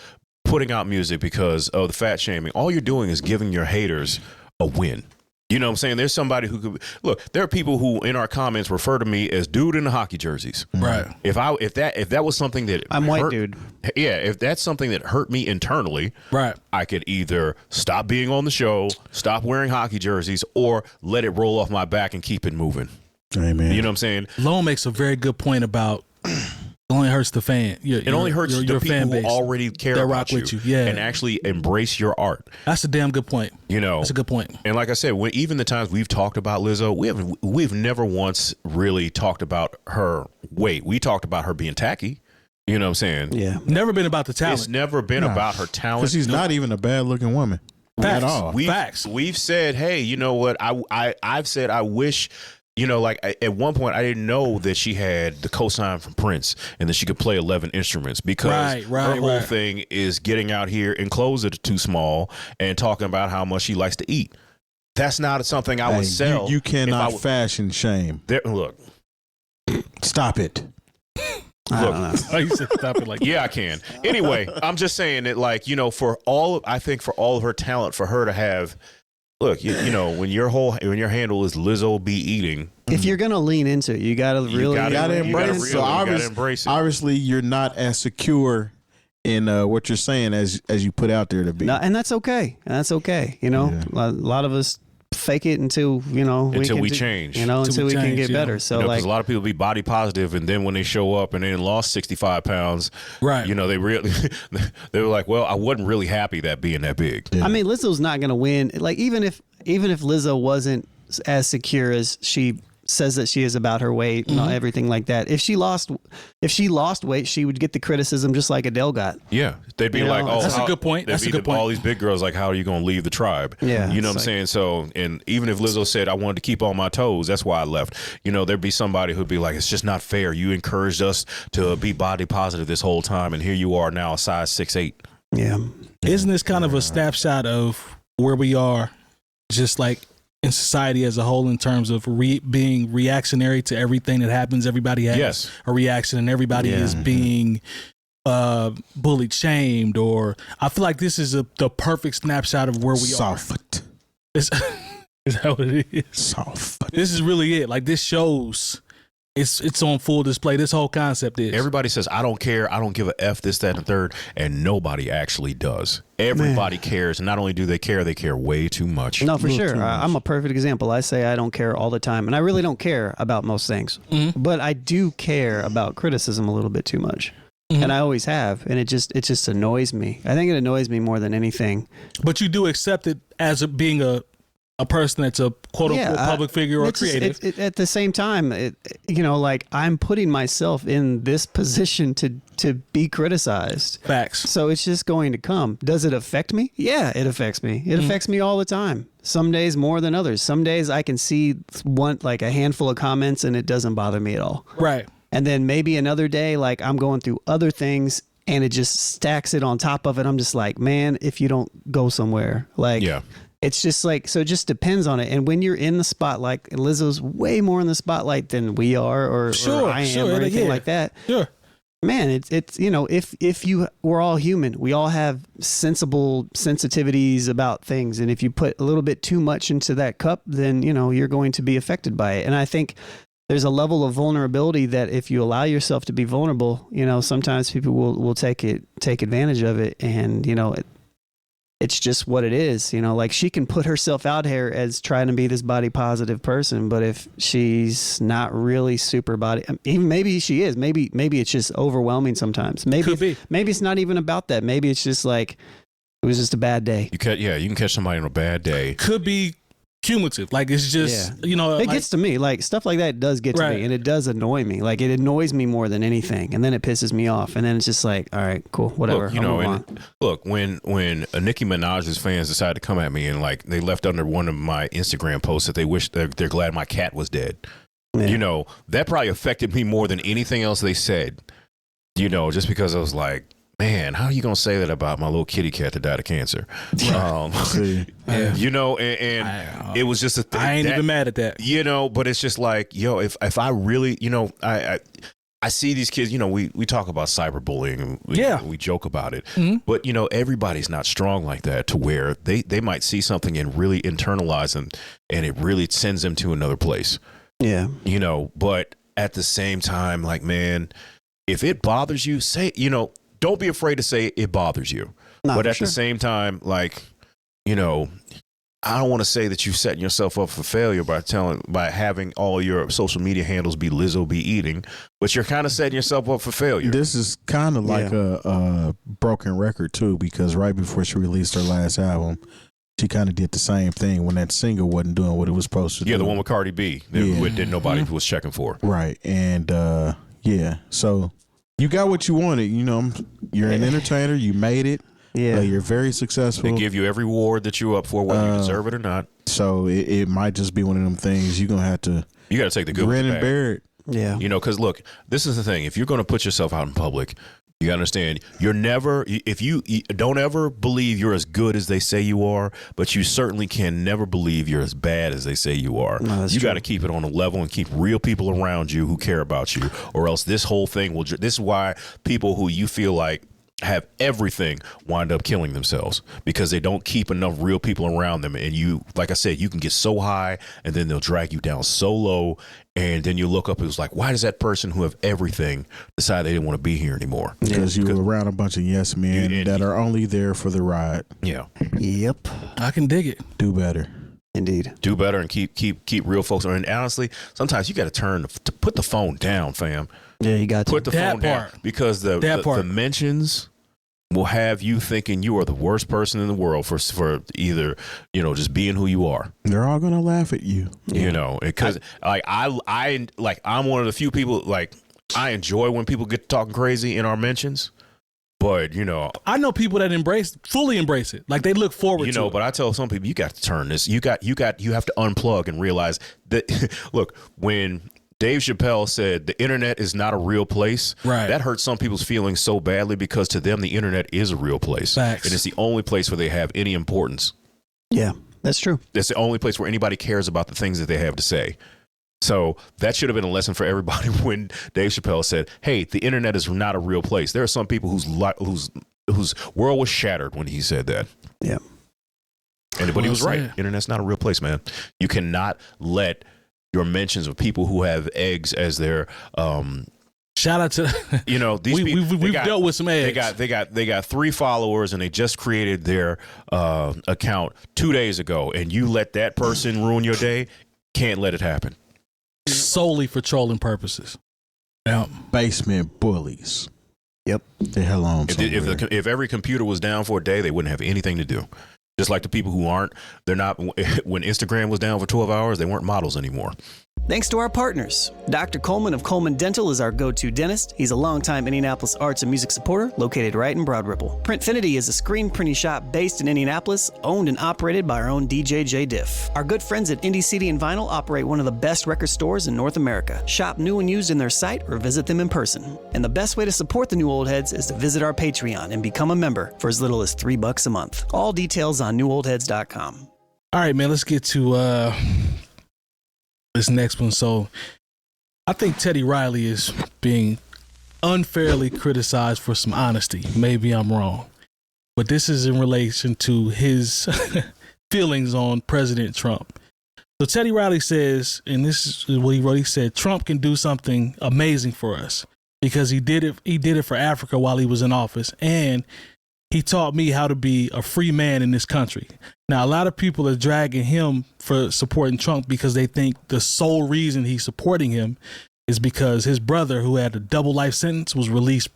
Speaker 3: putting out music because of the fat shaming, all you're doing is giving your haters a win. You know what I'm saying? There's somebody who could look. There are people who in our comments refer to me as dude in the hockey jerseys.
Speaker 2: Right.
Speaker 3: If that was something that
Speaker 4: I'm white dude.
Speaker 3: Yeah. If that's something that hurt me internally,
Speaker 2: Right.
Speaker 3: I could either stop being on the show, stop wearing hockey jerseys, or let it roll off my back and keep it moving.
Speaker 5: Amen.
Speaker 3: You know what I'm saying?
Speaker 2: Lone makes a very good point about it only hurts the fan.
Speaker 3: It only hurts the people
Speaker 2: fan base
Speaker 3: who already care
Speaker 2: that
Speaker 3: about
Speaker 2: rock
Speaker 3: you,
Speaker 2: with you. Yeah.
Speaker 3: and actually embrace your art.
Speaker 2: That's a damn good point.
Speaker 3: You know,
Speaker 2: That's a good point.
Speaker 3: And like I said, even the times we've talked about Lizzo, we've never once really talked about her weight. We talked about her being tacky. You know what I'm saying?
Speaker 4: yeah.
Speaker 2: Never been about the talent.
Speaker 3: It's never been about her talent.
Speaker 5: Because she's not even a bad looking woman
Speaker 2: Facts.
Speaker 5: at all.
Speaker 3: We've said, hey, you know what? I've said I wish. You know, like at one point, I didn't know that she had the cosign from Prince and that she could play 11 instruments because her whole thing is getting out here in clothes that are too small and talking about how much she likes to eat. That's not something I would sell.
Speaker 5: You cannot fashion shame.
Speaker 3: Look.
Speaker 5: Stop it.
Speaker 4: I don't know.
Speaker 2: I used to stop it like
Speaker 3: Yeah, I can. Anyway, I'm just saying that, like, you know, for all of her talent, for her to have. Look, you know, when your handle is Lizzo be eating.
Speaker 4: If you're gonna lean into it, you gotta really
Speaker 5: embrace it. Obviously, you're not as secure in what you're saying as you put out there to be.
Speaker 4: No, and that's okay. That's okay. You know, a lot of us fake it until we change. You know, until we can get better. So,
Speaker 3: because a lot of people be body positive, and then when they show up and then lost 65 pounds,
Speaker 2: right?
Speaker 3: You know, they were like, well, I wasn't really happy that being that big.
Speaker 4: Yeah. I mean, Lizzo's not going to win. Like even if Lizzo wasn't as secure as she says that she is about her weight and everything like that, if she lost weight, she would get the criticism just like Adele got.
Speaker 3: Yeah, they'd be like, "Oh,
Speaker 2: that's a good point." That's a good point.
Speaker 3: All these big girls, like, how are you going to leave the tribe?
Speaker 4: Yeah,
Speaker 3: you know what I'm saying. So, and even if Lizzo said, "I wanted to keep on my toes," that's why I left. You know, there'd be somebody who'd be like, "It's just not fair. You encouraged us to be body positive this whole time, and here you are now, a size 6'8".
Speaker 4: Yeah,
Speaker 2: isn't this kind of a snapshot of where we are, just like in society as a whole, in terms of being reactionary to everything that happens? Everybody has a reaction, and everybody is being bullied, shamed, or I feel like this is the perfect snapshot of where we are. Is that what it is?
Speaker 5: Soft.
Speaker 2: This is really it. Like, this shows it's on full display. This whole concept is.
Speaker 3: Everybody says, I don't care, I don't give a F, this, that, and the third, and nobody actually does. Everybody cares, and not only do they care way too much.
Speaker 4: No, for sure. I'm a perfect example. I say I don't care all the time, and I really don't care about most things. Mm-hmm. But I do care about criticism a little bit too much. Mm-hmm. And I always have, and it just annoys me. I think it annoys me more than anything.
Speaker 2: But you do accept it as being a person that's a quote unquote public figure or creative.
Speaker 4: At the same time, like I'm putting myself in this position to be criticized.
Speaker 2: Facts.
Speaker 4: So it's just going to come. Does it affect me? Yeah, it affects me. It affects me all the time. Some days more than others. Some days I can see a handful of comments and it doesn't bother me at all.
Speaker 2: Right.
Speaker 4: And then maybe another day, like I'm going through other things and it just stacks it on top of it. I'm just like, man, if you don't go somewhere, it's just like, so it just depends on it. And when you're in the spotlight, Lizzo's way more in the spotlight than we are or I am or anything like that.
Speaker 2: Sure.
Speaker 4: Man, it's we're all human. We all have sensitivities about things. And if you put a little bit too much into that cup, then, you're going to be affected by it. And I think there's a level of vulnerability that if you allow yourself to be vulnerable, sometimes people will take advantage of it. And, it's just what it is, like she can put herself out here as trying to be this body positive person. But if she's not really super body, even maybe she is, maybe it's just overwhelming sometimes. Maybe it's not even about that. Maybe it's just like, it was just a bad day.
Speaker 3: You can catch somebody on a bad day.
Speaker 2: Could be cumulative. Like it's just,
Speaker 4: it gets to me. Like stuff like that does get to me, and it does annoy me. Like it annoys me more than anything, and then it pisses me off, and then it's just like, all right, cool, whatever.
Speaker 3: Look, when Nicki Minaj's fans decided to come at me and like they left under one of my Instagram posts that they wish they're glad my cat was dead. Yeah. That probably affected me more than anything else they said. Just because I was like, man, how are you gonna say that about my little kitty cat that died of cancer? And it was just a thing.
Speaker 2: I ain't even mad at that.
Speaker 3: But it's just like, if I really, I see these kids, we talk about cyberbullying and we joke about it. Mm-hmm. But, everybody's not strong like that to where they might see something and really internalize them and it really sends them to another place.
Speaker 4: Yeah.
Speaker 3: But at the same time, like, man, if it bothers you, say, don't be afraid to say it bothers you. But at the same time, like, I don't want to say that you're setting yourself up for failure by having all your social media handles be Lizzo be eating, but you're kind of setting yourself up for failure.
Speaker 5: This is kind of like a broken record too, because right before she released her last album, she kind of did the same thing when that single wasn't doing what it was supposed to do.
Speaker 3: Yeah, the one with Cardi B that nobody was checking for.
Speaker 5: Right. And so you got what you wanted. You're an entertainer. You made it. Yeah. You're very successful.
Speaker 3: They give you every award that you're up for, whether you deserve it or not.
Speaker 5: So it might just be one of them things you're going to have to.
Speaker 3: You got to take the good
Speaker 5: grin
Speaker 3: with the
Speaker 5: and
Speaker 3: bad.
Speaker 5: bear it.
Speaker 4: Yeah.
Speaker 3: Because look, this is the thing. If you're going to put yourself out in public, you got to understand, if you don't ever believe you're as good as they say you are, but you certainly can never believe you're as bad as they say you are. No, you got to keep it on a level and keep real people around you who care about you, or else this whole thing this is why people who you feel like have everything wind up killing themselves, because they don't keep enough real people around them. And you, like I said, you can get so high and then they'll drag you down so low. And then you look up, it was like, why does that person who have everything decide they didn't want to be here anymore?
Speaker 5: Because you were around a bunch of yes men that are only there for the ride.
Speaker 3: Yeah.
Speaker 4: Yep.
Speaker 2: I can dig it.
Speaker 5: Do better.
Speaker 4: Indeed.
Speaker 3: Do better and keep real folks. And honestly, sometimes you got to put the phone down, fam.
Speaker 4: Yeah, you got to
Speaker 3: put the phone down, because the mentions will have you thinking you are the worst person in the world for either just being who you are.
Speaker 5: They're all gonna laugh at you,
Speaker 3: because I'm one of the few people, like, I enjoy when people get talking crazy in our mentions. But,
Speaker 2: I know people that fully embrace it. Like they look forward to it.
Speaker 3: But I tell some people, you got to turn this. You have to unplug and realize that, look, when Dave Chappelle said the internet is not a real place,
Speaker 2: right,
Speaker 3: that hurt some people's feelings so badly, because to them, the internet is a real place.
Speaker 2: Facts.
Speaker 3: And it's the only place where they have any importance.
Speaker 4: Yeah, that's true.
Speaker 3: That's the only place where anybody cares about the things that they have to say. So that should have been a lesson for everybody when Dave Chappelle said, hey, the internet is not a real place. There are some people whose world was shattered when he said that.
Speaker 4: Yeah.
Speaker 3: But he was right. Internet's not a real place, man. You cannot let your mentions of people who have eggs as their
Speaker 2: shout out to
Speaker 3: these people.
Speaker 2: We've dealt with some eggs.
Speaker 3: They got 3 followers and they just created their account 2 days ago, and you let that person ruin your day. Can't let it happen.
Speaker 2: Solely for trolling purposes. Now,
Speaker 5: basement bullies.
Speaker 4: Yep.
Speaker 5: The hell on.
Speaker 3: If every computer was down for a day, they wouldn't have anything to do. Just like the people who aren't, they're not. When Instagram was down for 12 hours, they weren't models anymore.
Speaker 4: Thanks to our partners. Dr. Coleman of Coleman Dental is our go-to dentist. He's a longtime Indianapolis arts and music supporter located right in Broad Ripple. Printfinity is a screen printing shop based in Indianapolis, owned and operated by our own DJ Jay Diff. Our good friends at Indie CD and Vinyl operate one of the best record stores in North America. Shop new and used in their site or visit them in person. And the best way to support the New Old Heads is to visit our Patreon and become a member for as little as $3 a month. All details on newoldheads.com.
Speaker 2: All right, man, let's get to this next one. So I think Teddy Riley is being unfairly criticized for some honesty. Maybe I'm wrong, but this is in relation to his feelings on President Trump. So Teddy Riley says, and this is what he wrote, he said, Trump can do something amazing for us because he did it for Africa while he was in office, and he taught me how to be a free man in this country. Now, a lot of people are dragging him for supporting Trump because they think the sole reason he's supporting him is because his brother, who had a double life sentence, was released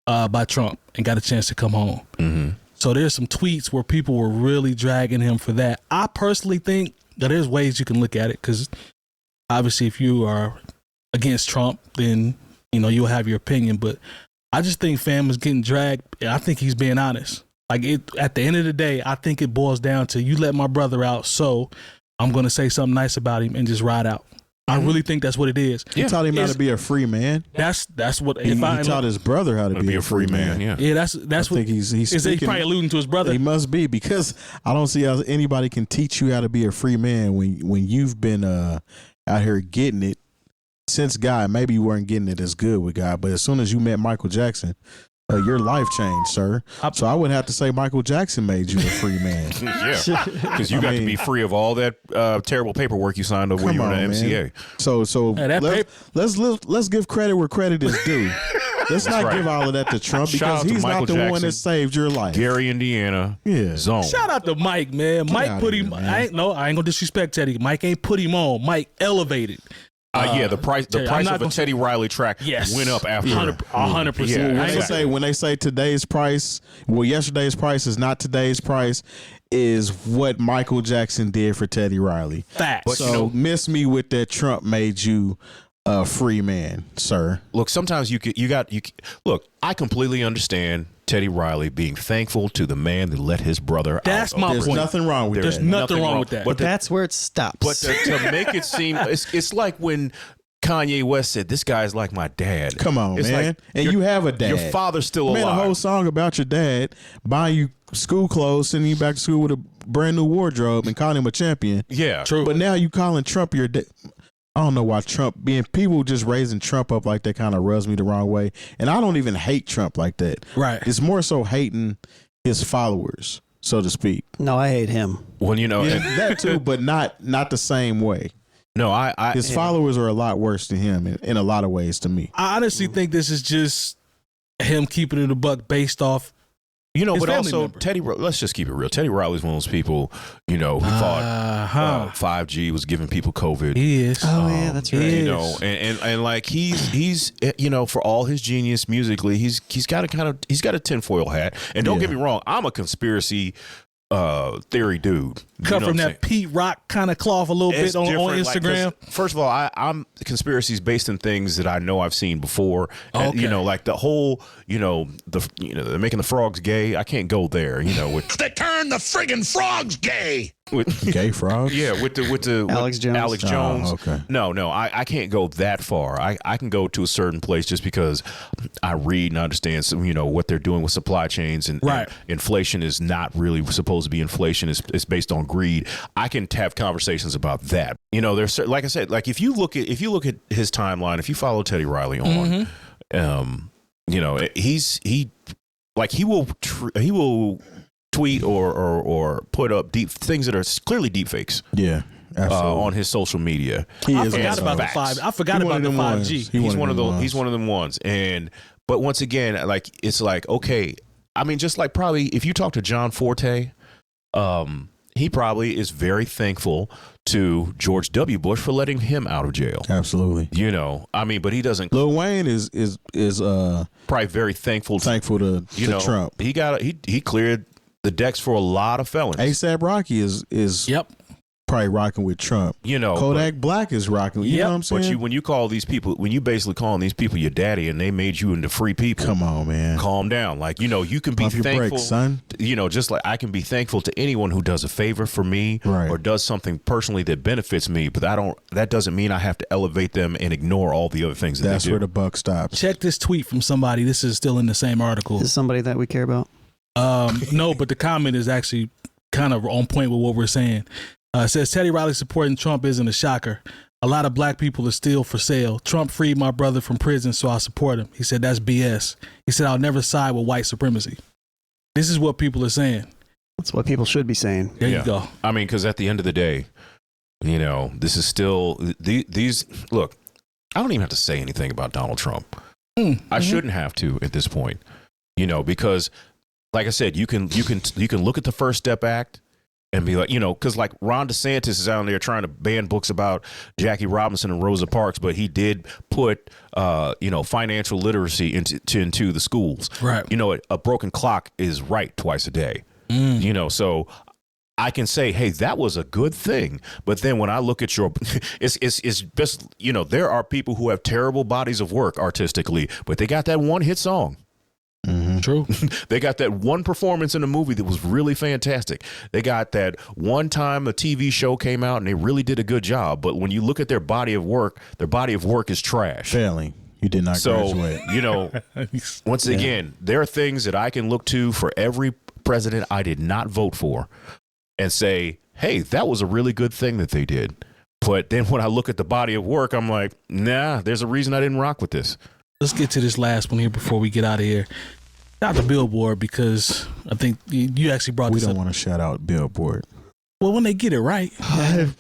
Speaker 2: by Trump and got a chance to come home.
Speaker 3: Mm-hmm.
Speaker 2: So there's some tweets where people were really dragging him for that. I personally think that there's ways you can look at it, because obviously if you are against Trump, then you'll have your opinion, but I just think fam is getting dragged, and I think he's being honest. Like, at the end of the day, I think it boils down to, you let my brother out, so I'm going to say something nice about him and just ride out. I really think that's what it is.
Speaker 5: He taught him how to be a free man.
Speaker 2: That's what
Speaker 5: he taught his brother how to be a free man.
Speaker 2: Yeah, that's what
Speaker 5: I think he's
Speaker 2: he probably alluding to his brother.
Speaker 5: He must be, because I don't see how anybody can teach you how to be a free man when you've been out here getting it since God. Maybe you weren't getting it as good with God, but as soon as you met Michael Jackson, your life changed, sir. So I would have to say Michael Jackson made you a free man.
Speaker 3: Yeah, because you got to be free of all that terrible paperwork you signed over when you were in the MCA.
Speaker 5: So let's give credit where credit is due. Let's not give all of that to Trump, because he's not the one that saved your life.
Speaker 3: Gary, Indiana, zone.
Speaker 2: Shout out to Mike, man. Mike put him. I ain't gonna disrespect Teddy. Mike ain't put him on. Mike elevated.
Speaker 3: The price of a Teddy Riley track went up after
Speaker 2: 100%.
Speaker 5: When they say today's price, yesterday's price is not today's price, is what Michael Jackson did for Teddy Riley.
Speaker 2: Facts.
Speaker 5: So miss me with that Trump made you a free man, sir.
Speaker 3: Look, sometimes look, I completely understand Teddy Riley being thankful to the man that let his brother out.
Speaker 2: That's my point.
Speaker 5: There's nothing wrong with that.
Speaker 2: There's nothing wrong with that.
Speaker 4: But that's where it stops.
Speaker 3: But to make it seem, it's like when Kanye West said, "This guy's like my dad."
Speaker 5: Come on,
Speaker 3: it's
Speaker 5: man.
Speaker 3: Like,
Speaker 5: and you have a dad.
Speaker 3: Your father's still alive.
Speaker 5: Man, a whole song about your dad buying you school clothes, sending you back to school with a brand new wardrobe, and calling him a champion.
Speaker 3: Yeah,
Speaker 2: true.
Speaker 5: But now you calling Trump your dad. I don't know why people just raising Trump up like that kind of rubs me the wrong way. And I don't even hate Trump like that.
Speaker 2: Right.
Speaker 5: It's more so hating his followers, so to speak.
Speaker 4: No, I hate him.
Speaker 3: Well,
Speaker 5: that too, but not the same way.
Speaker 3: No,
Speaker 5: his followers are a lot worse than him in a lot of ways to me.
Speaker 2: I honestly think this is just him keeping it a buck based off.
Speaker 3: But also Teddy, let's just keep it real. Teddy Riley's one of those people, who thought 5G was giving people COVID.
Speaker 2: He is.
Speaker 4: Oh, yeah, that's right.
Speaker 3: And like he's for all his genius musically, he's got a tinfoil hat. And don't get me wrong, I'm a conspiracy theory dude.
Speaker 2: Cut from that Pete Rock kind of cloth a little bit on Instagram.
Speaker 3: Like, first of all, I'm conspiracies based in things that I know I've seen before.
Speaker 2: Okay.
Speaker 3: Like the whole, they're making the frogs gay. I can't go there. They turn the friggin' frogs gay.
Speaker 5: Gay frogs?
Speaker 3: Yeah, with
Speaker 4: Alex Jones.
Speaker 3: Alex Jones.
Speaker 5: Oh, okay.
Speaker 3: No, I can't go that far. I can go to a certain place just because I read and understand what they're doing with supply chains, and inflation is not really supposed to be inflation. It's based on greed. I can have conversations about that. There's, like I said, like if you look at his timeline, if you follow Teddy Riley on, he will tweet or put up things that are clearly deep fakes.
Speaker 5: Yeah.
Speaker 3: on his social media.
Speaker 2: I forgot about the 5. I forgot about the 5G.
Speaker 3: He's one of those. He's one of them ones. But once again, like it's like, okay, I mean, just like probably if you talk to John Forte, he probably is very thankful to George W. Bush for letting him out of jail.
Speaker 5: Absolutely.
Speaker 3: You know, I mean, but he doesn't.
Speaker 5: Lil Wayne is
Speaker 3: probably very thankful
Speaker 5: to Trump.
Speaker 3: He cleared the decks for a lot of felons.
Speaker 5: ASAP Rocky is probably rocking with Trump.
Speaker 3: You know,
Speaker 5: Kodak Black is rocking. You know what I'm saying?
Speaker 3: But when you call these people, when you basically calling these people your daddy, and they made you into free people.
Speaker 5: Come on, man.
Speaker 3: Calm down. Like, you know, you can be thankful,
Speaker 5: break, son.
Speaker 3: You know, just like I can be thankful to anyone who does a favor for me or does something personally that benefits me. But that doesn't mean I have to elevate them and ignore all the other things that
Speaker 5: That's
Speaker 3: they do.
Speaker 5: where the buck stops.
Speaker 2: Check this tweet from somebody. This is still in the same article.
Speaker 4: Is somebody that we care about?
Speaker 2: No, but the comment is actually kind of on point with what we're saying. It says Teddy Riley supporting Trump isn't a shocker. A lot of black people are still for sale. Trump freed my brother from prison, so I support him. He said that's BS. He said I'll never side with white supremacy. This is what people are saying.
Speaker 4: That's what people should be saying.
Speaker 2: There you go.
Speaker 3: I mean, because at the end of the day, you know, this is still these. Look, I don't even have to say anything about Donald Trump. I shouldn't have to at this point, you know, because like I said, you can look at the First Step Act and be like, you know, because like Ron DeSantis is out there trying to ban books about Jackie Robinson and Rosa Parks, but he did put, you know, financial literacy into the schools.
Speaker 2: Right.
Speaker 3: You know, a broken clock is right twice a day. You know, so I can say, hey, that was a good thing. But then when I look at your, it's just, you know, there are people who have terrible bodies of work artistically, but they got that one hit song.
Speaker 2: True.
Speaker 3: They got that one performance in a movie that was really fantastic. They got that one time a TV show came out and they really did a good job. But when you look at their body of work is trash.
Speaker 5: Failing. You did not graduate.
Speaker 3: You know, once again, there are things that I can look to for every president I did not vote for and say, hey, that was a really good thing that they did. But then when I look at the body of work, I'm like, nah, there's a reason I didn't rock with this.
Speaker 2: Let's get to this last one here before we get out of here. Not the Billboard, because I think you actually brought this up.
Speaker 5: We don't want to shout out Billboard.
Speaker 2: Well, when they get it right.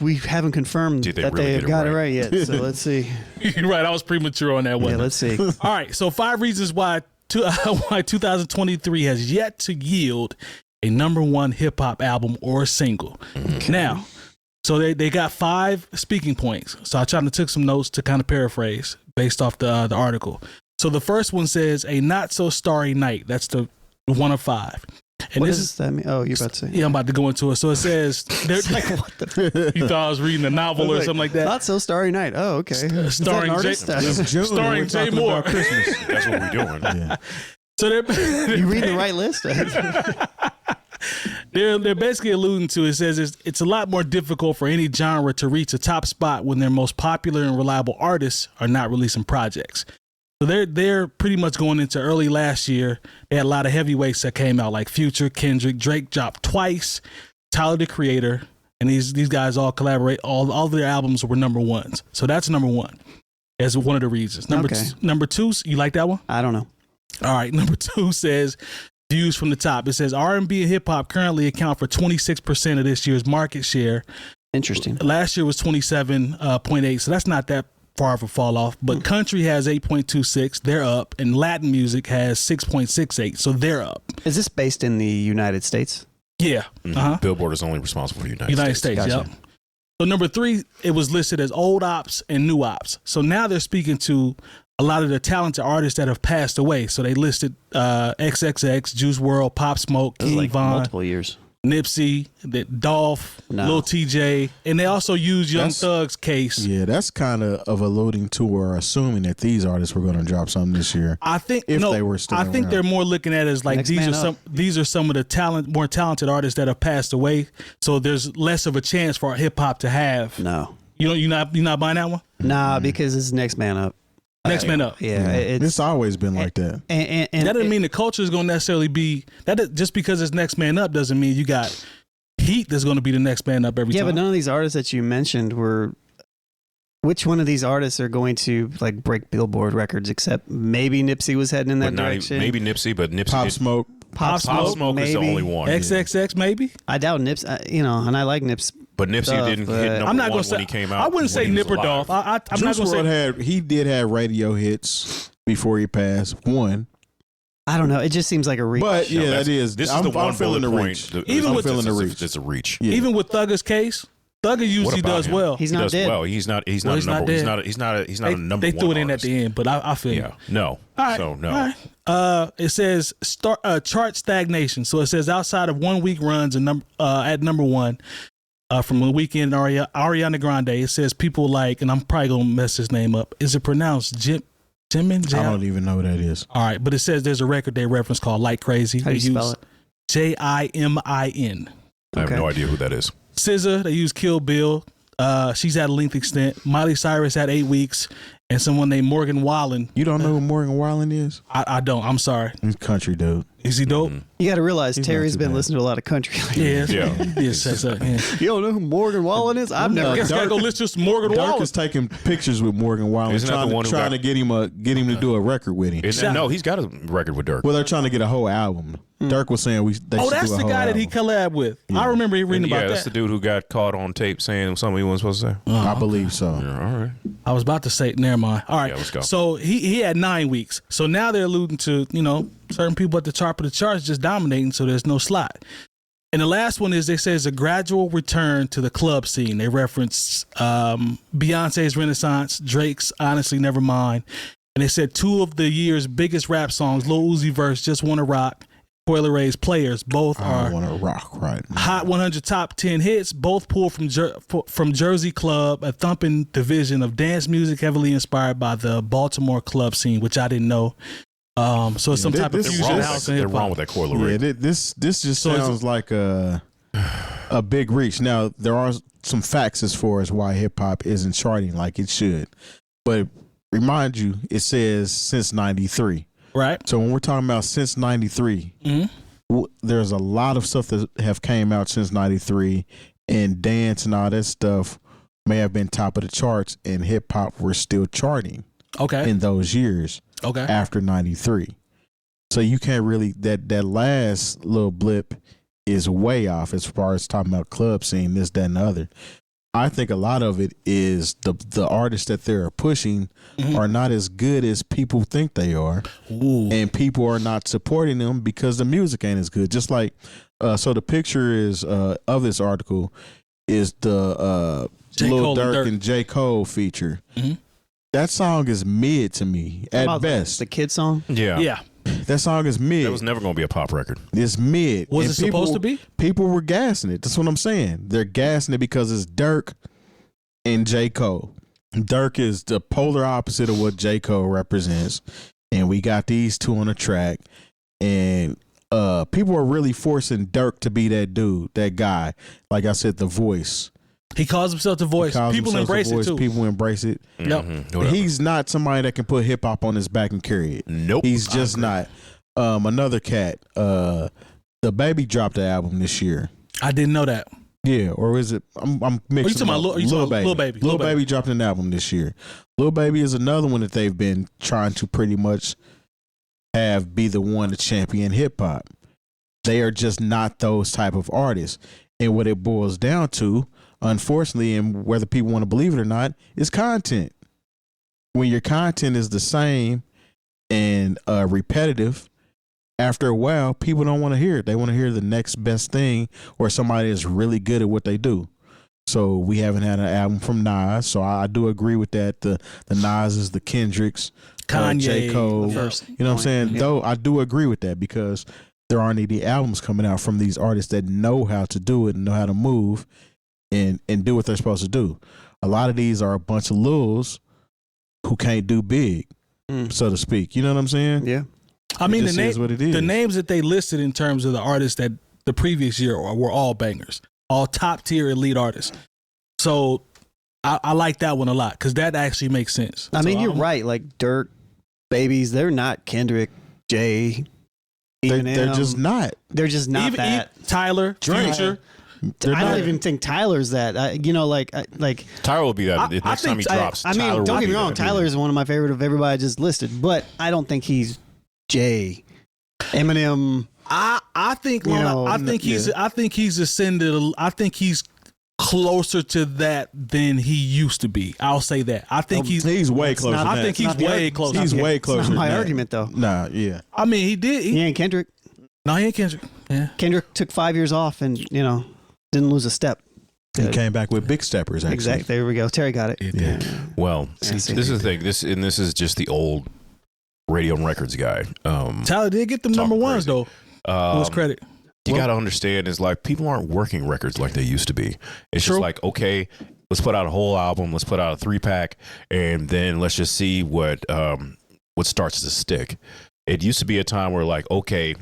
Speaker 4: We haven't confirmed that they have got it right yet, so let's see.
Speaker 2: You're right. I was premature on that one.
Speaker 4: Yeah, let's see.
Speaker 2: All right, so 5 reasons why 2023 has yet to yield a #1 hip-hop album or single. Okay. Now, so they got 5 speaking points. So I tried to take some notes to kind of paraphrase based off the article. So the first one says a not so starry night. That's the 1 of 5. And
Speaker 4: what does that mean? Oh, you're about to say.
Speaker 2: Yeah, I'm about to go into it. So it says,
Speaker 4: like, what the?
Speaker 2: You thought I was reading a novel or something like that.
Speaker 4: Not so starry night. Oh, okay.
Speaker 2: Starring Jay Moore.
Speaker 5: Christmas.
Speaker 3: That's what we're doing.
Speaker 5: Yeah.
Speaker 2: So
Speaker 4: you reading the right list?
Speaker 2: They're basically alluding to, it says it's a lot more difficult for any genre to reach a top spot when their most popular and reliable artists are not releasing projects. So they're pretty much going into early last year. They had a lot of heavyweights that came out, like Future, Kendrick, Drake dropped twice, Tyler the Creator, and these guys all collaborate. All of their albums were #1s. So that's #1 as one of the reasons. Number 2, you like that one?
Speaker 4: I don't know.
Speaker 2: All right, number 2 says views from the top. It says R&B and hip hop currently account for 26% of this year's market share.
Speaker 4: Interesting.
Speaker 2: Last year was 27.8, so that's not that far of a fall off. But country has 8.26, they're up, and Latin music has 6.68, so they're up.
Speaker 4: Is this based in the United States?
Speaker 2: Yeah.
Speaker 3: Billboard is only responsible for the
Speaker 2: United States.
Speaker 4: Gotcha.
Speaker 2: Yep. So number 3, it was listed as old ops and new ops. So now they're speaking to a lot of the talented artists that have passed away. So they listed XXX, Juice WRLD, Pop Smoke, King
Speaker 4: like
Speaker 2: Von,
Speaker 4: multiple years.
Speaker 2: Nipsey, Dolph, Lil TJ, and they also used Young Thug's case.
Speaker 5: Yeah, that's kind of alluding to or assuming that these artists were going to drop something this year.
Speaker 2: I think
Speaker 5: they were still
Speaker 2: I think
Speaker 5: around.
Speaker 2: they're more looking at it as like these are some of the more talented artists that have passed away. So there's less of a chance for hip hop to have.
Speaker 4: No,
Speaker 2: you're not buying that one.
Speaker 4: Nah, because it's next man up.
Speaker 2: Next man up.
Speaker 4: Yeah,
Speaker 5: it's always been like that.
Speaker 2: And that doesn't mean the culture is going to necessarily be that. Just because it's next man up doesn't mean you got heat that's going to be the next man up every time.
Speaker 4: Yeah, but none of these artists that you mentioned were. Which one of these artists are going to like break Billboard records? Except maybe Nipsey was heading in that direction.
Speaker 3: Maybe Nipsey, but Nipsey.
Speaker 4: Pop Smoke
Speaker 3: Smoke is the only one.
Speaker 2: XXX maybe.
Speaker 4: I doubt Nips. And I like Nips
Speaker 3: But Nipsey didn't hit number one when he came out.
Speaker 2: I wouldn't say nipper off. I'm not gonna say
Speaker 5: he did have radio hits before he passed. One.
Speaker 4: I don't know. It just seems like a reach.
Speaker 5: But yeah, that is.
Speaker 3: This is the one
Speaker 5: feeling the
Speaker 3: point.
Speaker 5: reach.
Speaker 2: Even with
Speaker 3: feeling the reach, it's a reach.
Speaker 5: Yeah.
Speaker 2: Even with Thugger's case, Thugger usually does well.
Speaker 4: He's not dead.
Speaker 3: Well, he's not a number. He's not a number one.
Speaker 2: They threw it in at
Speaker 3: artist.
Speaker 2: the end, but I feel
Speaker 3: Yeah. No.
Speaker 2: All right.
Speaker 3: So no.
Speaker 2: All right. It says chart stagnation. So it says outside of 1 week runs and at number one from the weekend Ariana Grande. It says people like, and I'm probably gonna mess his name up. Is it pronounced Jimin?
Speaker 5: I don't even know what that is.
Speaker 2: All right, but it says there's a record they reference called Like Crazy.
Speaker 4: How do you spell it?
Speaker 2: Jimin.
Speaker 3: I have no idea who that is.
Speaker 2: SZA, they use Kill Bill. She's at a length extent. Miley Cyrus at 8 weeks, and someone named Morgan Wallen.
Speaker 5: You don't know who Morgan Wallen is?
Speaker 2: I don't. I'm sorry.
Speaker 5: He's country dude.
Speaker 2: Is he dope?
Speaker 4: You got to realize Terry's been
Speaker 5: bad.
Speaker 4: listening to a lot of country.
Speaker 2: Yeah.
Speaker 4: You don't know who Morgan Wallen is? I've never.
Speaker 2: I guess I gotta go listen to Morgan
Speaker 5: Dirk
Speaker 2: Wallen.
Speaker 5: is taking pictures with Morgan Wallen,
Speaker 3: Isn't that the one who
Speaker 5: trying to get him to do a record with him.
Speaker 3: No, he's got a record with Dirk.
Speaker 5: Well, they're trying to get a whole album. Dirk was saying they should do
Speaker 2: That's
Speaker 5: a
Speaker 2: the
Speaker 5: whole
Speaker 2: guy that he
Speaker 5: album.
Speaker 2: collabed with. I remember reading about
Speaker 3: that's
Speaker 2: that.
Speaker 3: the dude who got caught on tape saying something he wasn't supposed to say.
Speaker 5: I believe so.
Speaker 3: Yeah, all right.
Speaker 2: I was about to say, never mind. All right,
Speaker 3: Yeah, let's go.
Speaker 2: So he had 9 weeks. So now they're alluding to, certain people at the top of the charts just dominating, so there's no slot. And the last one is they say it's a gradual return to the club scene. They reference Beyonce's Renaissance, Drake's Honestly Nevermind. And they said 2 of the year's biggest rap songs, Lil Uzi Verse, Just Wanna Rock, Coil Ray's Players, both
Speaker 5: I
Speaker 2: are
Speaker 5: want to rock right now.
Speaker 2: Hot 100 Top 10 hits, both pulled from Jersey Club, a thumping division of dance music heavily inspired by the Baltimore club scene, which I didn't know. So it's some type of fusion house and
Speaker 3: They're
Speaker 2: hip-hop.
Speaker 3: wrong with that Coil Ray.
Speaker 5: Yeah, this just sounds like a big reach. Now there are some facts as far as why hip hop isn't charting like it should, but remind you, it says since '93.
Speaker 2: Right.
Speaker 5: So when we're talking about since '93, there's a lot of stuff that have came out since '93, and dance and all that stuff may have been top of the charts, and hip hop were still charting
Speaker 2: Okay.
Speaker 5: in those years after '93. So you can't really that last little blip is way off as far as talking about club scene, this, that, and the other. I think a lot of it is the artists that they're pushing are not as good as people think they are.
Speaker 2: Ooh.
Speaker 5: And people are not supporting them because the music ain't as good. Just like, so the picture is of this article is the Lil Durk and J. Cole feature. That song is mid to me at best.
Speaker 4: The kid song?
Speaker 2: Yeah.
Speaker 5: That song is mid.
Speaker 3: That was never going to be a pop record.
Speaker 5: It's mid.
Speaker 2: Was
Speaker 5: And
Speaker 2: it supposed to be?
Speaker 5: People were gassing it. That's what I'm saying. They're gassing it because it's Durk and J. Cole. Durk is the polar opposite of what J. Cole represents. And we got these two on the track. And people are really forcing Durk to be that dude, that guy. Like I said, the voice.
Speaker 2: He calls himself the voice. People embrace it too.
Speaker 5: People embrace it.
Speaker 2: Yep.
Speaker 5: He's not somebody that can put hip hop on his back and carry it.
Speaker 3: Nope.
Speaker 5: He's just not. Another cat, the Baby dropped the album this year.
Speaker 2: I didn't know that.
Speaker 5: Yeah, or is it? I'm mixing.
Speaker 2: Lil Baby?
Speaker 5: Lil Baby dropped an album this year. Lil Baby is another one that they've been trying to pretty much be the one to champion hip hop. They are just not those type of artists. And what it boils down to, unfortunately, and whether people want to believe it or not, is content. When your content is the same and repetitive, after a while, people don't want to hear it. They want to hear the next best thing or somebody that's really good at what they do. So we haven't had an album from Nas, so I do agree with that. The Nas's, the Kendricks,
Speaker 2: Kanye,
Speaker 5: J. Cole. You know what I'm saying?
Speaker 4: Yeah.
Speaker 5: Though I do agree with that because there aren't any albums coming out from these artists that know how to do it and know how to move and do what they're supposed to do. A lot of these are a bunch of lils who can't do big, so to speak. You know what I'm saying?
Speaker 4: Yeah.
Speaker 2: I mean,
Speaker 5: just is what it is.
Speaker 2: the names that they listed in terms of the artists that the previous year were all bangers, all top tier elite artists. So I like that one a lot because that actually makes sense.
Speaker 4: I mean,
Speaker 2: So
Speaker 4: you're right. Like Dirk, Babies, they're not Kendrick, Jay.
Speaker 5: They're just not.
Speaker 4: They're just not
Speaker 2: even
Speaker 4: that.
Speaker 2: Tyler, Future.
Speaker 5: They're
Speaker 4: I
Speaker 5: not.
Speaker 4: don't even think Tyler's that. Like
Speaker 3: Tyler will be that
Speaker 2: I
Speaker 3: next time he
Speaker 2: think
Speaker 3: drops.
Speaker 4: I mean,
Speaker 3: Tyler
Speaker 4: don't
Speaker 3: will
Speaker 4: get
Speaker 3: be
Speaker 4: me wrong.
Speaker 3: that.
Speaker 4: Tyler is one of my favorite of everybody I just listed, but I don't think he's Jay, Eminem.
Speaker 2: I think he's ascended. I think he's closer to that than he used to be. I'll say that. I think
Speaker 5: he's way closer.
Speaker 2: I think he's way closer.
Speaker 5: He's way closer.
Speaker 4: It's not my argument though.
Speaker 5: Nah, yeah.
Speaker 2: I mean, he did.
Speaker 4: He ain't Kendrick.
Speaker 2: No, he ain't Kendrick. Yeah.
Speaker 4: Kendrick took 5 years off and didn't lose a step.
Speaker 5: He came back with big steppers. Actually.
Speaker 4: Exactly. There we go. Terry got it.
Speaker 5: Yeah.
Speaker 3: Well, this is the thing. This is just the old radio and records guy.
Speaker 2: Tyler did get them number ones though. What's credit?
Speaker 3: You got to understand is like people aren't working records like they used to be. It's
Speaker 2: True.
Speaker 3: just like, okay, let's put out a whole album, let's put out a 3-pack, and then let's just see what starts to stick. It used to be a time where like, okay,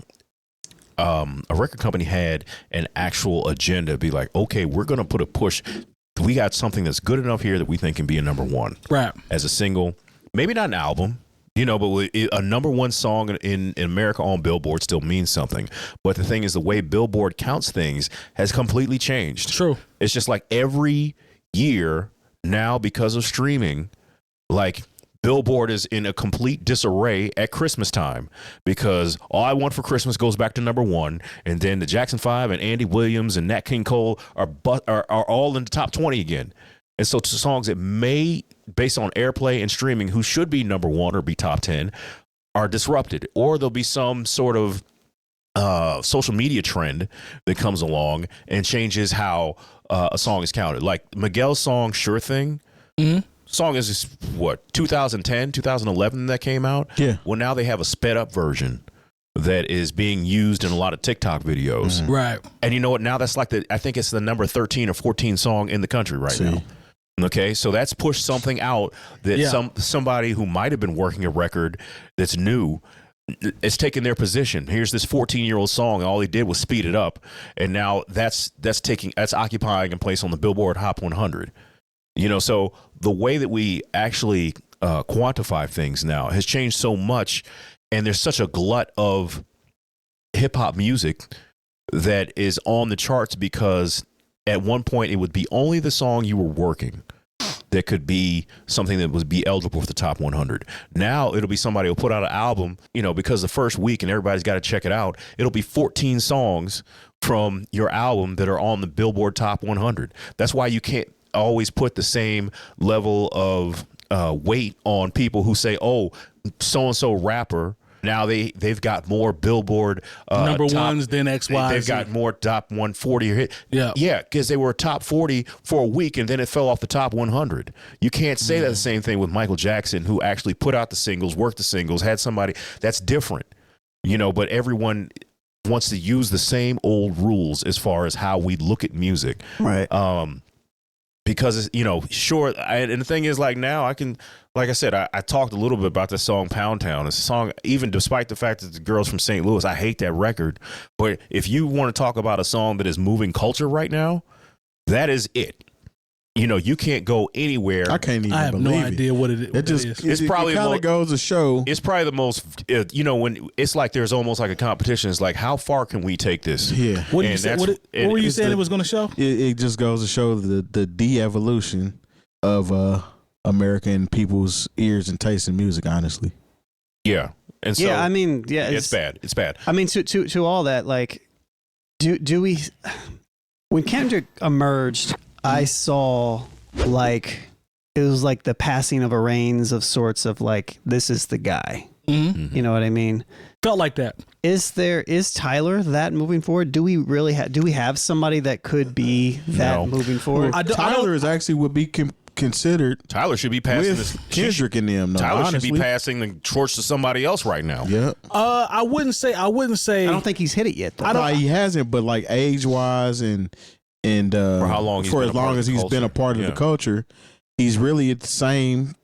Speaker 3: a record company had an actual agenda, be like, okay, we're going to put a push. We got something that's good enough here that we think can be a number one.
Speaker 2: Right.
Speaker 3: As a single, maybe not an album. But a number one song in America on Billboard still means something. But the thing is, the way Billboard counts things has completely changed.
Speaker 2: True.
Speaker 3: It's just like every year now, because of streaming, like Billboard is in a complete disarray at Christmas time because All I Want for Christmas goes back to number one. And then the Jackson 5 and Andy Williams and Nat King Cole are all in the top 20 again. And so to songs that may, based on airplay and streaming, who should be number one or be top 10, are disrupted. Or there'll be some sort of social media trend that comes along and changes how a song is counted. Like Miguel's song, Sure Thing. Mm-hmm. Song is, 2010, 2011 that came out?
Speaker 5: Yeah.
Speaker 3: Well, now they have a sped up version that is being used in a lot of TikTok videos.
Speaker 2: Mm-hmm. Right.
Speaker 3: And you know what? Now that's like I think it's the number 13 or 14 song in the country right now. Okay, so that's pushed something out that somebody who might have been working a record that's new is taking their position. Here's this 14-year-old song, and all he did was speed it up, and now that's occupying a place on the Billboard Hot 100. So the way that we actually quantify things now has changed so much, and there's such a glut of hip hop music that is on the charts because at one point it would be only the song you were working that could be something that would be eligible for the top 100. Now it'll be somebody who'll put out an album, because the first week and everybody's got to check it out. It'll be 14 songs from your album that are on the Billboard Top 100. That's why you can't always put the same level of weight on people who say, oh, so-and-so rapper. Now they've got more Billboard
Speaker 2: number
Speaker 3: top
Speaker 2: ones than XY.
Speaker 3: They've got more top 140 hit. Yeah, because they were top 40 for a week and then it fell off the top 100. You can't say that the same thing with Michael Jackson, who actually put out the singles, worked the singles, had somebody that's different. But everyone wants to use the same old rules as far as how we look at music,
Speaker 4: right?
Speaker 3: Because sure, and the thing is, like now I can. Like I said, I talked a little bit about this song Pound Town. It's a song, even despite the fact that the girl's from St. Louis, I hate that record. But if you want to talk about a song that is moving culture right now, that is it. You can't go anywhere.
Speaker 5: I can't even
Speaker 2: I have
Speaker 5: believe
Speaker 2: no idea what it is.
Speaker 3: It's probably
Speaker 5: kind of goes to show.
Speaker 3: It's probably the most, when it's like there's almost like a competition. It's like, how far can we take this?
Speaker 5: Yeah.
Speaker 2: What were you saying it was going to show?
Speaker 5: It just goes to show the de-evolution of American people's ears and tastes in music, honestly.
Speaker 3: Yeah. And so it's bad. It's bad.
Speaker 4: I mean, to all that, like, do we, when Kendrick emerged, I saw like it was like the passing of a reins of sorts of like, this is the guy. Mm-hmm. You know what I mean?
Speaker 2: Felt like that.
Speaker 4: Is Tyler that moving forward? Do we really have somebody that could be that moving forward?
Speaker 5: Tyler is actually would be considered.
Speaker 3: Tyler should be passing
Speaker 5: this Kendrick in them.
Speaker 3: Tyler should be passing the torch to somebody else right now.
Speaker 5: Yeah.
Speaker 2: I wouldn't say. I don't
Speaker 4: think he's hit it yet. Though.
Speaker 5: No, he hasn't. But like age wise and
Speaker 3: for how long?
Speaker 5: For as long as he's been a part of the culture, he's really at the same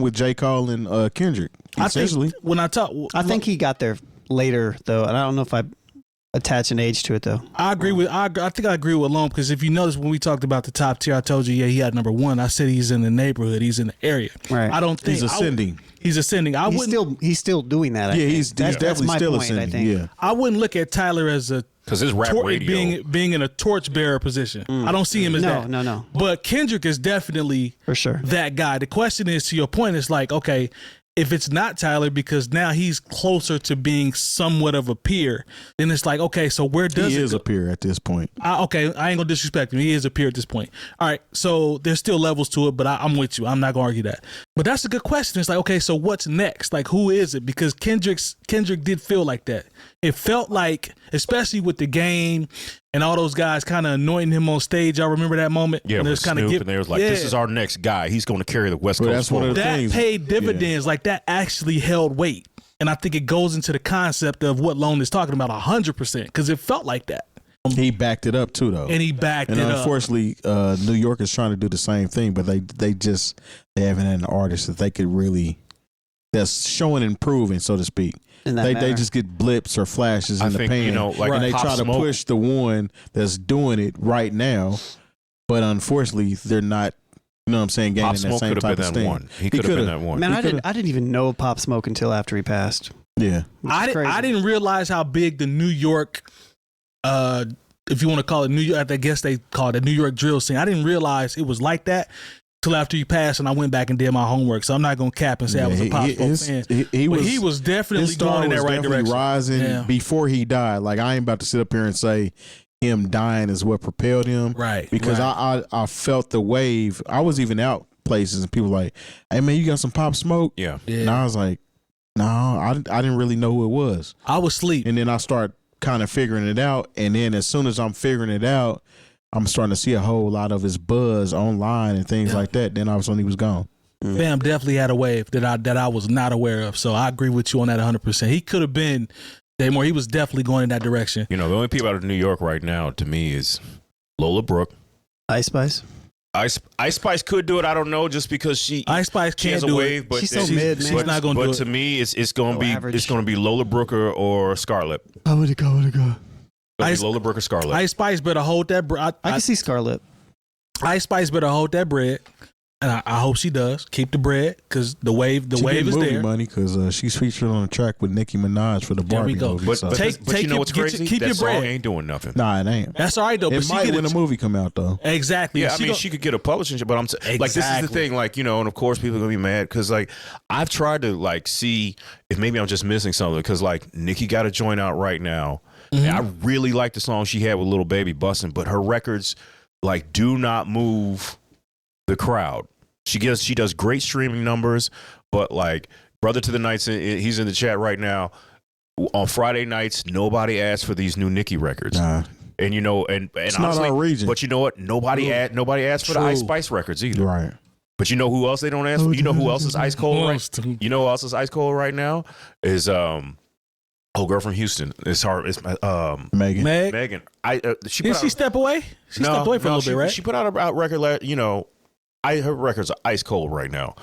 Speaker 5: with J. Cole and Kendrick. Essentially,
Speaker 2: I
Speaker 4: think he got there later though, and I don't know if I attach an age to it though.
Speaker 2: I think I agree with Lone, because if you notice when we talked about the top tier, I told you he had number one. I said he's in the neighborhood, he's in the area.
Speaker 4: Right.
Speaker 2: I don't think
Speaker 5: he's ascending.
Speaker 2: He's ascending.
Speaker 4: He's still doing that.
Speaker 5: He's definitely still
Speaker 4: point,
Speaker 5: ascending.
Speaker 4: I think.
Speaker 5: Yeah.
Speaker 2: I wouldn't look at Tyler as
Speaker 3: because his rap radio
Speaker 2: being in a torchbearer position. I don't see him as that.
Speaker 4: No.
Speaker 2: But Kendrick is definitely
Speaker 4: for sure
Speaker 2: that guy. The question is, to your point, is like, okay, if it's not Tyler, because now he's closer to being somewhat of a peer, then it's like, okay, so where does
Speaker 5: he
Speaker 2: it
Speaker 5: is
Speaker 2: go?
Speaker 5: a peer at this point.
Speaker 2: Okay, I ain't gonna disrespect him. He is a peer at this point. All right, so there's still levels to it, but I'm with you. I'm not gonna argue that. But that's a good question. It's like, okay, so what's next? Like, who is it? Because Kendrick did feel like that. It felt like, especially with the game and all those guys kind of anointing him on stage. I remember that moment.
Speaker 3: Yeah, with Snoop, and they was like, "This is our next guy. He's going to carry the West Coast."
Speaker 5: That's one of the
Speaker 2: that
Speaker 5: things.
Speaker 2: paid dividends. Like that actually held weight, and I think it goes into the concept of what Lone is talking about 100%, because it felt like that.
Speaker 5: He backed it up too, though,
Speaker 2: And he backed
Speaker 5: and
Speaker 2: it up.
Speaker 5: unfortunately, New York is trying to do the same thing, but they haven't had an artist that they could really that's showing and proving, so to speak. They just get blips or flashes in the pan,
Speaker 3: you know, like
Speaker 5: and they
Speaker 3: Pop
Speaker 5: try to
Speaker 3: Smoke.
Speaker 5: push the one that's doing it right now, but unfortunately, they're not. You know what I'm saying? Gaining
Speaker 3: Pop
Speaker 5: that
Speaker 3: Smoke
Speaker 5: same
Speaker 3: could have
Speaker 5: type
Speaker 3: been
Speaker 5: of
Speaker 3: that
Speaker 5: steam.
Speaker 3: one. He could have been that one.
Speaker 4: Man, I
Speaker 5: could've-
Speaker 4: didn't even know Pop Smoke until after he passed.
Speaker 5: Yeah,
Speaker 2: I didn't realize how big the New York, if you want to call it New York, I guess they call it the New York drill scene. I didn't realize it was like that till after he passed, and I went back and did my homework. So I'm not gonna cap and say I was a Pop Smoke fan. But he was definitely
Speaker 5: his star
Speaker 2: going in that
Speaker 5: was
Speaker 2: right
Speaker 5: definitely
Speaker 2: direction.
Speaker 5: rising
Speaker 2: Yeah.
Speaker 5: before he died. Like I ain't about to sit up here and say him dying is what propelled him,
Speaker 2: Right,
Speaker 5: Because
Speaker 2: right.
Speaker 5: I felt the wave. I was even out places and people like, "Hey man, you got some Pop Smoke?"
Speaker 3: Yeah.
Speaker 5: And I was like, "No, I didn't really know who it was."
Speaker 2: I was asleep.
Speaker 5: And then I start kind of figuring it out. And then as soon as I'm figuring it out, I'm starting to see a whole lot of his buzz online and things like that. Then all of a sudden he was gone.
Speaker 2: Bam definitely had a wave that I was not aware of. So I agree with you on that 100%. He could have been Daymore. He was definitely going in that direction.
Speaker 3: You know, the only people out of New York right now, to me, is Lola Brooke.
Speaker 4: Ice Spice.
Speaker 3: Ice Spice could do it. I don't know, just because she
Speaker 2: Ice Spice
Speaker 3: she
Speaker 2: can't
Speaker 3: has a
Speaker 2: do
Speaker 3: wave,
Speaker 2: it.
Speaker 3: but
Speaker 4: She's so mid, man.
Speaker 2: She's not going to do
Speaker 3: But
Speaker 2: it.
Speaker 3: to me, it's going to be
Speaker 4: average.
Speaker 3: it's going to be Lola Brooke or Scarlett.
Speaker 4: I would go.
Speaker 3: Lola Brooke or Scarlett.
Speaker 2: Ice Spice better hold that bread.
Speaker 4: I can see Scarlett.
Speaker 2: Ice Spice better hold that bread, and I hope she does. Keep the bread, because the wave
Speaker 5: She
Speaker 2: is
Speaker 5: getting movie
Speaker 2: there.
Speaker 5: money because she's featured on a track with Nicki Minaj for the
Speaker 2: There we
Speaker 5: Barbie
Speaker 2: go.
Speaker 5: movie.
Speaker 3: But,
Speaker 5: so.
Speaker 3: but,
Speaker 2: Take-
Speaker 3: but you know
Speaker 2: your-
Speaker 3: what's
Speaker 2: get your-
Speaker 3: crazy?
Speaker 2: keep
Speaker 3: that
Speaker 2: your
Speaker 3: song
Speaker 2: bread.
Speaker 3: ain't doing nothing.
Speaker 5: Nah, it ain't.
Speaker 2: That's all right though.
Speaker 5: It
Speaker 2: But she
Speaker 5: might
Speaker 2: get
Speaker 5: when the movie come out though.
Speaker 2: Exactly.
Speaker 3: Yeah, I mean, she could get a publishing, but I'm like, this is the
Speaker 2: Exactly.
Speaker 3: thing, like, you know, and of course people are gonna be mad because, like, I've tried to like see if maybe I'm just missing something because, like, Nicki got a joint out right now, and I really like the song she had with Lil Baby Bustin', but her records like do not move the crowd. She does great streaming numbers, but like Brother to the Nights, he's in the chat right now. On Friday nights, nobody asks for these new Nicki records.
Speaker 5: Nah,
Speaker 3: And you know, and
Speaker 5: it's
Speaker 3: honestly,
Speaker 5: not our region.
Speaker 3: but you know what? Nobody asked for the
Speaker 2: True.
Speaker 3: Ice Spice records either.
Speaker 5: Right.
Speaker 3: But you know who else they don't ask for? You know who else is ice cold right? You know who else is ice cold right now? Is girl from Houston. It's
Speaker 5: Megan.
Speaker 2: Meg,
Speaker 3: Megan. She
Speaker 2: did
Speaker 3: put
Speaker 2: she
Speaker 3: out,
Speaker 2: step away? She stepped away for a little bit, right?
Speaker 3: She put out a record. You know, her records are ice cold right now.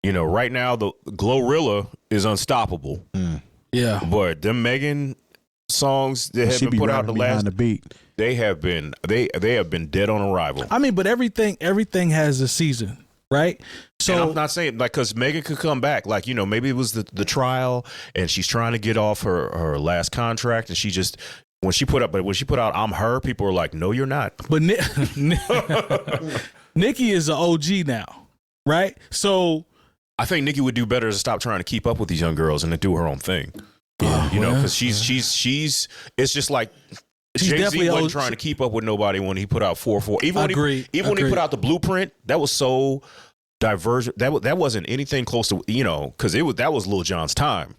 Speaker 3: You know, right now the Glorilla is unstoppable.
Speaker 2: Yeah.
Speaker 3: But them Megan songs that have
Speaker 5: She
Speaker 3: been
Speaker 5: be
Speaker 3: put out
Speaker 5: rapping
Speaker 3: the last,
Speaker 5: behind the beat.
Speaker 3: they have been dead on arrival.
Speaker 2: I mean, but everything has a season, right?
Speaker 3: And
Speaker 2: So
Speaker 3: I'm not saying like because Megan could come back, like, you know, maybe it was the trial and she's trying to get off her last contract, and she just when she put out I'm Her, people are like, no, you're not.
Speaker 2: But Nicki is an OG now, right? So
Speaker 3: I think Nicki would do better to stop trying to keep up with these young girls and to do her own thing.
Speaker 2: Yeah,
Speaker 3: You know,
Speaker 2: well,
Speaker 3: because she's it's just like
Speaker 2: She's
Speaker 3: Jay-Z
Speaker 2: definitely
Speaker 3: wasn't
Speaker 2: old-
Speaker 3: trying to keep up with nobody when he put out 4-4. Even when
Speaker 2: Agreed,
Speaker 3: when he
Speaker 2: agreed.
Speaker 3: put out the Blueprint, that was so divergent. That wasn't anything close to, you know, because that was Lil Jon's time.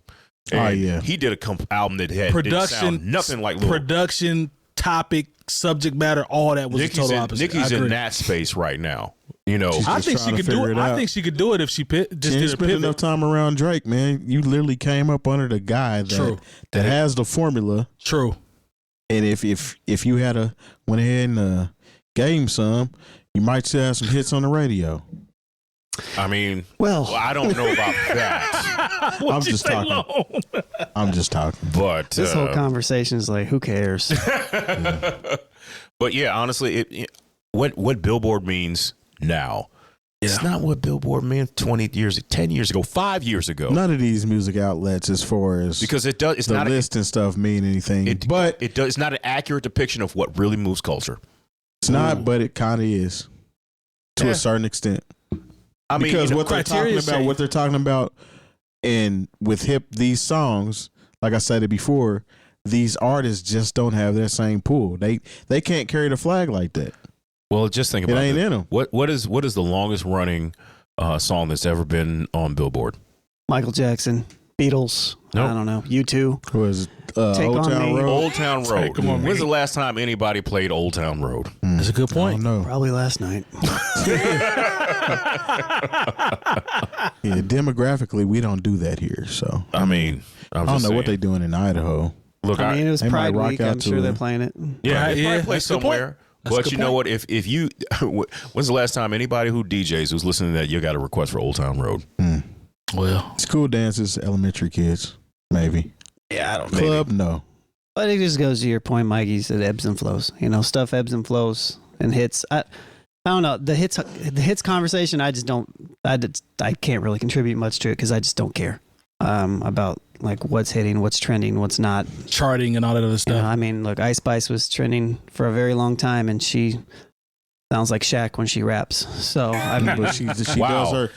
Speaker 3: And
Speaker 5: yeah.
Speaker 3: he did a album that didn't
Speaker 2: production,
Speaker 3: sound nothing like Lil.
Speaker 2: production, topic, subject matter, all that was the total opposite.
Speaker 3: Nicki's
Speaker 2: I
Speaker 3: in
Speaker 2: agree.
Speaker 3: that space right now. You know,
Speaker 5: She's
Speaker 2: I
Speaker 5: just
Speaker 2: think she
Speaker 5: trying to
Speaker 2: could do
Speaker 5: figure
Speaker 2: it.
Speaker 5: it
Speaker 2: I
Speaker 5: out.
Speaker 2: think she could do it if she just
Speaker 5: She
Speaker 2: did
Speaker 5: ain't
Speaker 2: a
Speaker 5: spent
Speaker 2: pivot.
Speaker 5: enough time around Drake, man. You literally came up under the guy
Speaker 2: True.
Speaker 5: that has the formula.
Speaker 2: True.
Speaker 5: And if you had went ahead and gave him some, you might still have some hits on the radio.
Speaker 3: I mean,
Speaker 4: Well,
Speaker 3: I don't know about that,
Speaker 5: I'm just talking. I'm just talking.
Speaker 3: but
Speaker 4: this whole conversation is like, who cares?
Speaker 3: but yeah, honestly, what Billboard means now. It's not what Billboard meant 10 years ago, 5 years ago.
Speaker 5: None of these music outlets, as far as
Speaker 3: Because it does. It's
Speaker 5: the
Speaker 3: not.
Speaker 5: list and stuff, mean anything. But
Speaker 3: It does. It's not an accurate depiction of what really moves culture.
Speaker 5: it's not. But it kind of is, to
Speaker 3: Yeah.
Speaker 5: a certain extent.
Speaker 3: I mean,
Speaker 5: Because
Speaker 3: you know,
Speaker 5: what they're
Speaker 2: criteria
Speaker 5: talking about,
Speaker 2: say-
Speaker 5: what they're talking about, And with these songs, like I said it before, these artists just don't have that same pull. They can't carry the flag like that.
Speaker 3: Well, just think about
Speaker 5: it. Ain't in them.
Speaker 3: What is the longest running song that's ever been on Billboard?
Speaker 4: Michael Jackson, Beatles.
Speaker 3: Nope.
Speaker 4: I don't know. U2.
Speaker 5: Was
Speaker 4: Take
Speaker 5: Old
Speaker 4: on
Speaker 5: Town
Speaker 4: Me.
Speaker 5: Road?
Speaker 3: Old Town Road.
Speaker 2: Come on,
Speaker 3: When's the last time anybody played Old Town Road?
Speaker 2: That's a good point.
Speaker 5: I don't know.
Speaker 4: Probably last night.
Speaker 5: Yeah, demographically, we don't do that here. So
Speaker 3: I mean,
Speaker 5: I don't know what they're doing in Idaho.
Speaker 3: Look,
Speaker 4: I mean, it was
Speaker 5: they might
Speaker 4: Pride
Speaker 5: rock
Speaker 4: Week.
Speaker 5: out
Speaker 4: I'm
Speaker 5: to
Speaker 4: sure
Speaker 5: it.
Speaker 4: they're playing it.
Speaker 3: yeah, they probably play
Speaker 2: that's a good point.
Speaker 3: somewhere.
Speaker 2: That's a
Speaker 3: But
Speaker 2: good
Speaker 3: you know
Speaker 2: point.
Speaker 3: what? If you, when's the last time anybody who DJs who's listening to that, you got a request for Old Town Road?
Speaker 2: Well,
Speaker 5: School dances, elementary kids, maybe.
Speaker 4: Yeah, I don't
Speaker 5: Club, no.
Speaker 4: But it just goes to your point, Mike. You said ebbs and flows. You know, stuff ebbs and flows and hits. I don't know the hits conversation. I just don't. I can't really contribute much to it because I just don't care about like what's hitting, what's trending, what's not.
Speaker 2: charting and all that other
Speaker 4: You
Speaker 2: stuff.
Speaker 4: know, I mean, look, Ice Spice was trending for a very long time, and she sounds like Shaq when she raps. So I mean,
Speaker 5: But she
Speaker 3: Wow.
Speaker 5: does her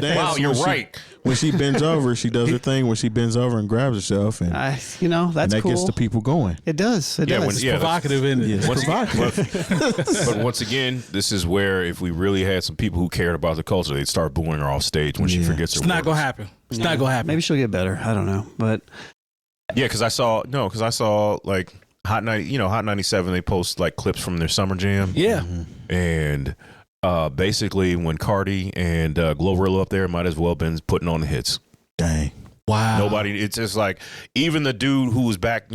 Speaker 5: dance.
Speaker 3: Wow, you're right.
Speaker 5: When she bends over, she does her thing. When she bends over and grabs herself, and
Speaker 4: that's
Speaker 5: that
Speaker 4: cool.
Speaker 5: gets the people going.
Speaker 4: It does. It
Speaker 3: Yeah,
Speaker 4: does.
Speaker 3: when-
Speaker 2: It's
Speaker 3: yeah,
Speaker 2: provocative, isn't it?
Speaker 5: Yeah.
Speaker 3: Once but once again, this is where if we really had some people who cared about the culture, they'd start booing her off stage when she
Speaker 5: Yeah.
Speaker 3: forgets her
Speaker 2: It's not
Speaker 3: words.
Speaker 2: gonna happen. It's not gonna happen.
Speaker 4: Maybe she'll get better. I don't know, but
Speaker 3: Yeah, because I saw like Hot 97. They post like clips from their summer jam.
Speaker 2: Yeah.
Speaker 3: And basically, when Cardi and Glorilla up there, might as well been putting on the hits.
Speaker 5: Dang.
Speaker 2: Wow.
Speaker 3: Nobody. It's just like even the dude who was back,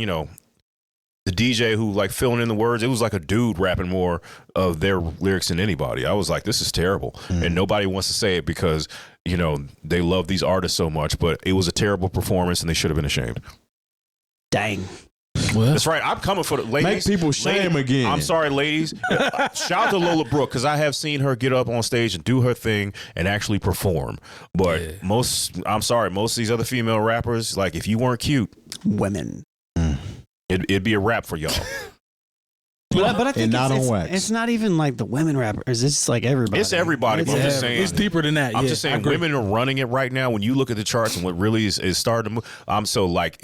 Speaker 3: the DJ who like filling in the words. It was like a dude rapping more of their lyrics than anybody. I was like, this is terrible, and nobody wants to say it because they love these artists so much. But it was a terrible performance, and they should have been ashamed.
Speaker 4: dang.
Speaker 2: Well,
Speaker 3: That's right. I'm coming for the ladies.
Speaker 5: Make people shame again.
Speaker 3: I'm sorry, ladies. Shout out to Lola Brooke because I have seen her get up on stage and do her thing and actually perform. But most of these other female rappers, like if you weren't cute,
Speaker 4: Women.
Speaker 3: it'd be a rap for y'all.
Speaker 4: But I think
Speaker 5: And not
Speaker 4: it's,
Speaker 5: on wax.
Speaker 4: it's not even like the women rappers. It's like everybody.
Speaker 3: It's everybody. But I'm just saying.
Speaker 2: it's deeper than that.
Speaker 3: I'm
Speaker 2: yeah,
Speaker 3: just
Speaker 2: I
Speaker 3: saying,
Speaker 2: agree.
Speaker 3: women are running it right now. When you look at the charts and what really is starting to move, I'm so like,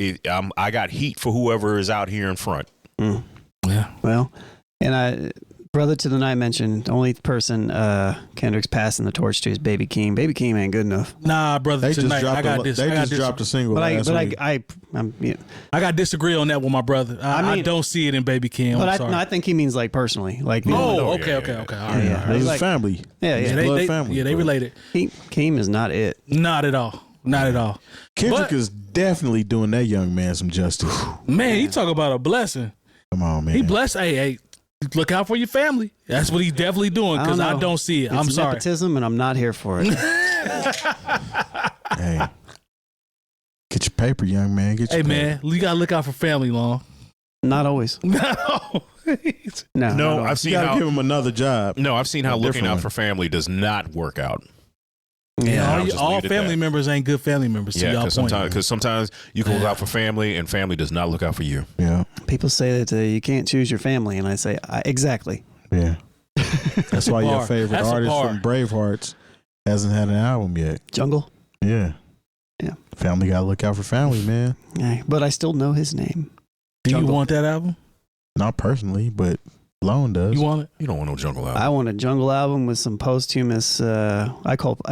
Speaker 3: I got heat for whoever is out here in front.
Speaker 2: Yeah.
Speaker 4: Well, and Brother to the Night mentioned the only person Kendrick's passing the torch to is Baby Keem. Baby Keem ain't good enough.
Speaker 2: Nah, brother.
Speaker 5: They just
Speaker 2: Tonight,
Speaker 5: dropped.
Speaker 2: I got this.
Speaker 5: They
Speaker 2: I got
Speaker 5: just dropped a single
Speaker 4: But
Speaker 5: last week.
Speaker 4: I
Speaker 2: got to disagree on that with my brother. I
Speaker 4: mean-
Speaker 2: don't see it in Baby Kim.
Speaker 4: but
Speaker 2: I'm
Speaker 4: I,
Speaker 2: sorry.
Speaker 4: no, I think he means like personally. Like
Speaker 2: Oh,
Speaker 3: yeah,
Speaker 2: okay.
Speaker 3: yeah,
Speaker 2: All
Speaker 3: yeah.
Speaker 2: right.
Speaker 4: Yeah.
Speaker 2: all right.
Speaker 5: It's
Speaker 4: like-
Speaker 5: family.
Speaker 4: yeah,
Speaker 5: It's
Speaker 4: yeah.
Speaker 5: blood
Speaker 2: They,
Speaker 5: family.
Speaker 2: yeah, they related.
Speaker 4: Keem is not it.
Speaker 2: Not at all. Not at all.
Speaker 5: Kendrick
Speaker 2: But-
Speaker 5: is definitely doing that young man some justice.
Speaker 2: Man, he talk about a blessing.
Speaker 5: Come on, man.
Speaker 2: He blessed. Hey, look out for your family. That's what he's definitely doing because I
Speaker 4: know.
Speaker 2: don't see it.
Speaker 4: It's
Speaker 2: I'm sorry.
Speaker 4: nepotism, and I'm not here for it.
Speaker 5: Hey, get your paper, young man. Get your
Speaker 2: Hey,
Speaker 5: paper.
Speaker 2: man, you got to look out for family, Long.
Speaker 4: Not always.
Speaker 2: No.
Speaker 4: No.
Speaker 3: No,
Speaker 4: not
Speaker 3: I've
Speaker 5: You
Speaker 3: seen
Speaker 5: gotta
Speaker 3: how.
Speaker 5: give him another job.
Speaker 3: No, I've seen how
Speaker 5: A
Speaker 3: looking
Speaker 5: different
Speaker 3: out
Speaker 5: one.
Speaker 3: for family does not work out.
Speaker 2: Yeah,
Speaker 3: I'll just
Speaker 2: all
Speaker 3: leave it at
Speaker 2: family
Speaker 3: that.
Speaker 2: members ain't good family members. To
Speaker 3: Yeah,
Speaker 2: y'all point.
Speaker 3: because sometimes you can look out for family, and family does not look out for you.
Speaker 5: Yeah,
Speaker 4: People say that you can't choose your family, and I say exactly.
Speaker 5: yeah. That's why your
Speaker 2: bar.
Speaker 5: favorite
Speaker 2: That's a
Speaker 5: artist
Speaker 2: bar.
Speaker 5: from Bravehearts hasn't had an album yet.
Speaker 4: Jungle.
Speaker 5: Yeah,
Speaker 4: Yeah.
Speaker 5: Family gotta look out for family, man.
Speaker 4: Yeah, but I still know his name.
Speaker 2: Do you
Speaker 4: Jungle.
Speaker 2: want that album?
Speaker 5: Not personally, but Lone does.
Speaker 2: You want it?
Speaker 3: You don't want no jungle album.
Speaker 4: I want a Jungle album with some posthumous. I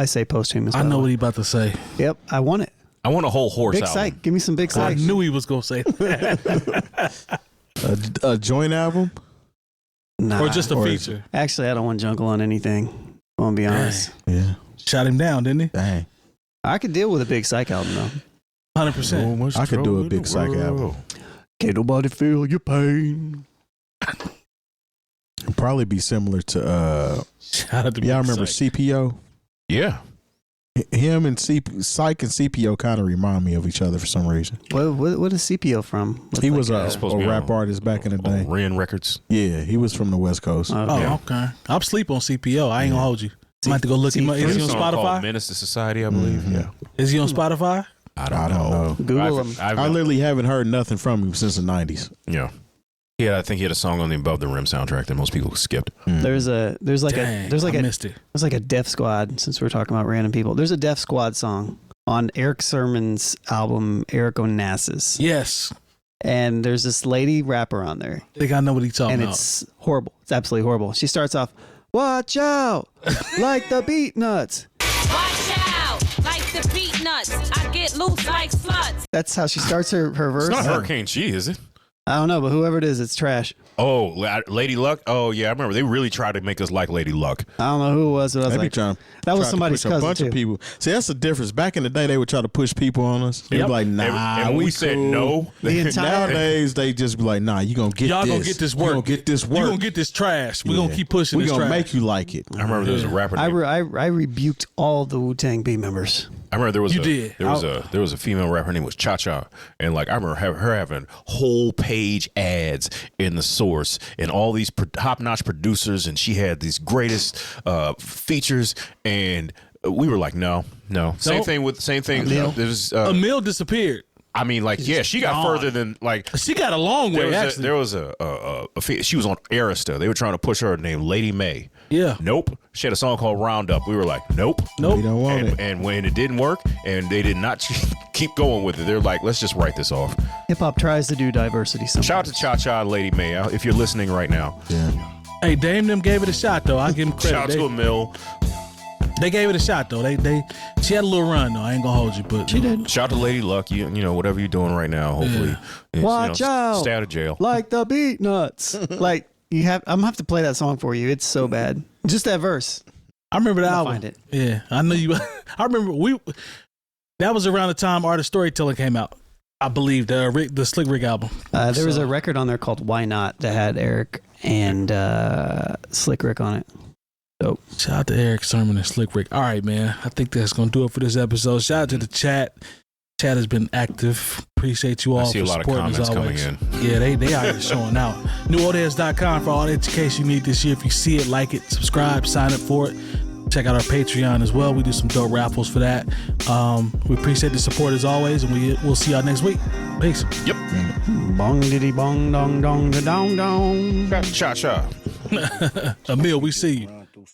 Speaker 4: say posthumous.
Speaker 2: I
Speaker 4: by the
Speaker 2: know
Speaker 4: way.
Speaker 2: what he about to say.
Speaker 4: Yep, I want it.
Speaker 3: I want a whole horse
Speaker 4: Big
Speaker 3: album.
Speaker 4: Psych. Give me some Big
Speaker 2: I
Speaker 4: Psych.
Speaker 2: knew he was gonna say that.
Speaker 5: A joint album.
Speaker 4: Nah.
Speaker 2: or just a
Speaker 5: Or is
Speaker 2: feature.
Speaker 4: Actually, I don't want Jungle on anything. I'm gonna be honest.
Speaker 5: Yeah,
Speaker 2: Shot him down, didn't he?
Speaker 5: dang.
Speaker 4: I could deal with a Big Psych album though.
Speaker 2: 100%.
Speaker 5: I could do a Big Psych album.
Speaker 4: Can't nobody feel your pain.
Speaker 5: It'd probably be similar to
Speaker 2: Shout out to
Speaker 5: y'all
Speaker 2: Big
Speaker 5: remember
Speaker 2: Psych.
Speaker 5: CPO?
Speaker 3: Yeah.
Speaker 5: Him and Psych and CPO kind of remind me of each other for some reason.
Speaker 4: What is CPO from? Looks
Speaker 5: He
Speaker 4: like
Speaker 5: was
Speaker 3: It's supposed to
Speaker 5: a
Speaker 3: be
Speaker 5: rap
Speaker 3: on-
Speaker 5: artist back in the day.
Speaker 3: on Ren Records.
Speaker 5: Yeah, he was from the West Coast.
Speaker 4: Okay.
Speaker 2: Oh,
Speaker 3: Yeah.
Speaker 2: okay. I'm sleep on CPO. I ain't gonna hold you. I might have to go look him up. Is
Speaker 3: There's
Speaker 2: he
Speaker 3: a
Speaker 2: on
Speaker 3: song called
Speaker 2: Spotify?
Speaker 3: Menace to Society, I believe.
Speaker 5: Mhm.
Speaker 3: Yeah.
Speaker 2: Is he on Spotify?
Speaker 3: I
Speaker 5: I don't know.
Speaker 4: Google him.
Speaker 5: I literally haven't heard nothing from him since the 90s.
Speaker 3: Yeah. Yeah, I think he had a song on the Above the Rim soundtrack that most people skipped.
Speaker 4: There's like
Speaker 2: Dang,
Speaker 4: a
Speaker 2: I missed it.
Speaker 4: Def Squad. Since we're talking about random people, there's a Def Squad song on Eric Sermon's album, Eric Onassis.
Speaker 2: Yes.
Speaker 4: And there's this lady rapper on there.
Speaker 2: I think I know what he's talking about.
Speaker 4: And it's horrible. It's absolutely horrible. She starts off, watch out, like the beat nuts.
Speaker 7: Watch out, like the beat nuts. I get loose like sluts.
Speaker 4: That's how she starts her verse.
Speaker 3: It's not Hurricane G, is it?
Speaker 4: I don't know, but whoever it is, it's trash.
Speaker 3: Oh, Lady Luck? Oh, yeah, I remember. They really tried to make us like Lady Luck.
Speaker 4: I don't know who it was, but I was like, that was somebody's cousin,
Speaker 5: a bunch
Speaker 4: too.
Speaker 5: of people. See, that's the difference. Back in the day, they would try to push people on us. They were like, nah,
Speaker 3: and
Speaker 5: we
Speaker 3: said
Speaker 5: cool.
Speaker 3: no.
Speaker 5: Nowadays, they just be like, nah, you going to get
Speaker 2: Y'all
Speaker 5: this.
Speaker 2: gonna get this work.
Speaker 5: You going to get this work.
Speaker 2: You gonna get this trash. We're gonna keep pushing this trash.
Speaker 5: We going to make you like it.
Speaker 3: I remember there was a rapper
Speaker 4: I
Speaker 3: named...
Speaker 4: rebuked all the Wu-Tang B members.
Speaker 3: I remember there was
Speaker 2: You
Speaker 3: there was a female rapper named was Cha-Cha, and like I remember her having whole page ads in the Source and all these top-notch producers, and she had these greatest features, and we were like, no. Same thing.
Speaker 2: Emil disappeared.
Speaker 3: I mean, like, yeah, she got further than like.
Speaker 2: She got a long way. Actually,
Speaker 3: there was she was on Arista. They were trying to push her named Lady May.
Speaker 2: Yeah.
Speaker 3: Nope. She had a song called Roundup. We were like, nope.
Speaker 5: We don't want it.
Speaker 3: And when it didn't work, and they did not keep going with it, they're like, let's just write this off.
Speaker 4: Hip hop tries to do diversity sometimes.
Speaker 3: Shout out to Cha-Cha and Lady May if you're listening right now.
Speaker 5: Yeah.
Speaker 2: Hey, Dame them gave it a shot though. I give them credit.
Speaker 3: Shout out to Emil.
Speaker 2: They gave it a shot though. She had a little run though. I ain't gonna hold you, but
Speaker 4: she did.
Speaker 3: Shout out to Lady Luck. You know whatever you're doing right now. Hopefully,
Speaker 4: watch out.
Speaker 3: Stay out of jail.
Speaker 4: Like the beat nuts. Like I'm gonna have to play that song for you. It's so bad. Just that verse.
Speaker 2: I remember the
Speaker 4: I'll
Speaker 2: album.
Speaker 4: find it.
Speaker 2: Yeah, I know you. I remember that was around the time Art of Storytelling came out. I believe the Slick Rick album.
Speaker 4: There was a record on there called Why Not that had Eric and Slick Rick on it. Dope.
Speaker 2: Shout out to Eric Sermon and Slick Rick. All right, man. I think that's gonna do it for this episode. Shout out to the chat. Chat has been active. Appreciate you all
Speaker 3: I see
Speaker 2: for
Speaker 3: a lot of
Speaker 2: supporting
Speaker 3: comments
Speaker 2: as always.
Speaker 3: coming in.
Speaker 2: Yeah, they out here showing out. NewOldHeads.com for all the education you need this year. If you see it, like it, subscribe, sign up for it. Check out our Patreon as well. We do some dope raffles for that. We appreciate the support as always, and we'll see y'all next week. Peace.
Speaker 3: Yep.
Speaker 4: Bong diddy bong dong dong da dong dong.
Speaker 3: Cha-cha.
Speaker 2: Emil, we see you.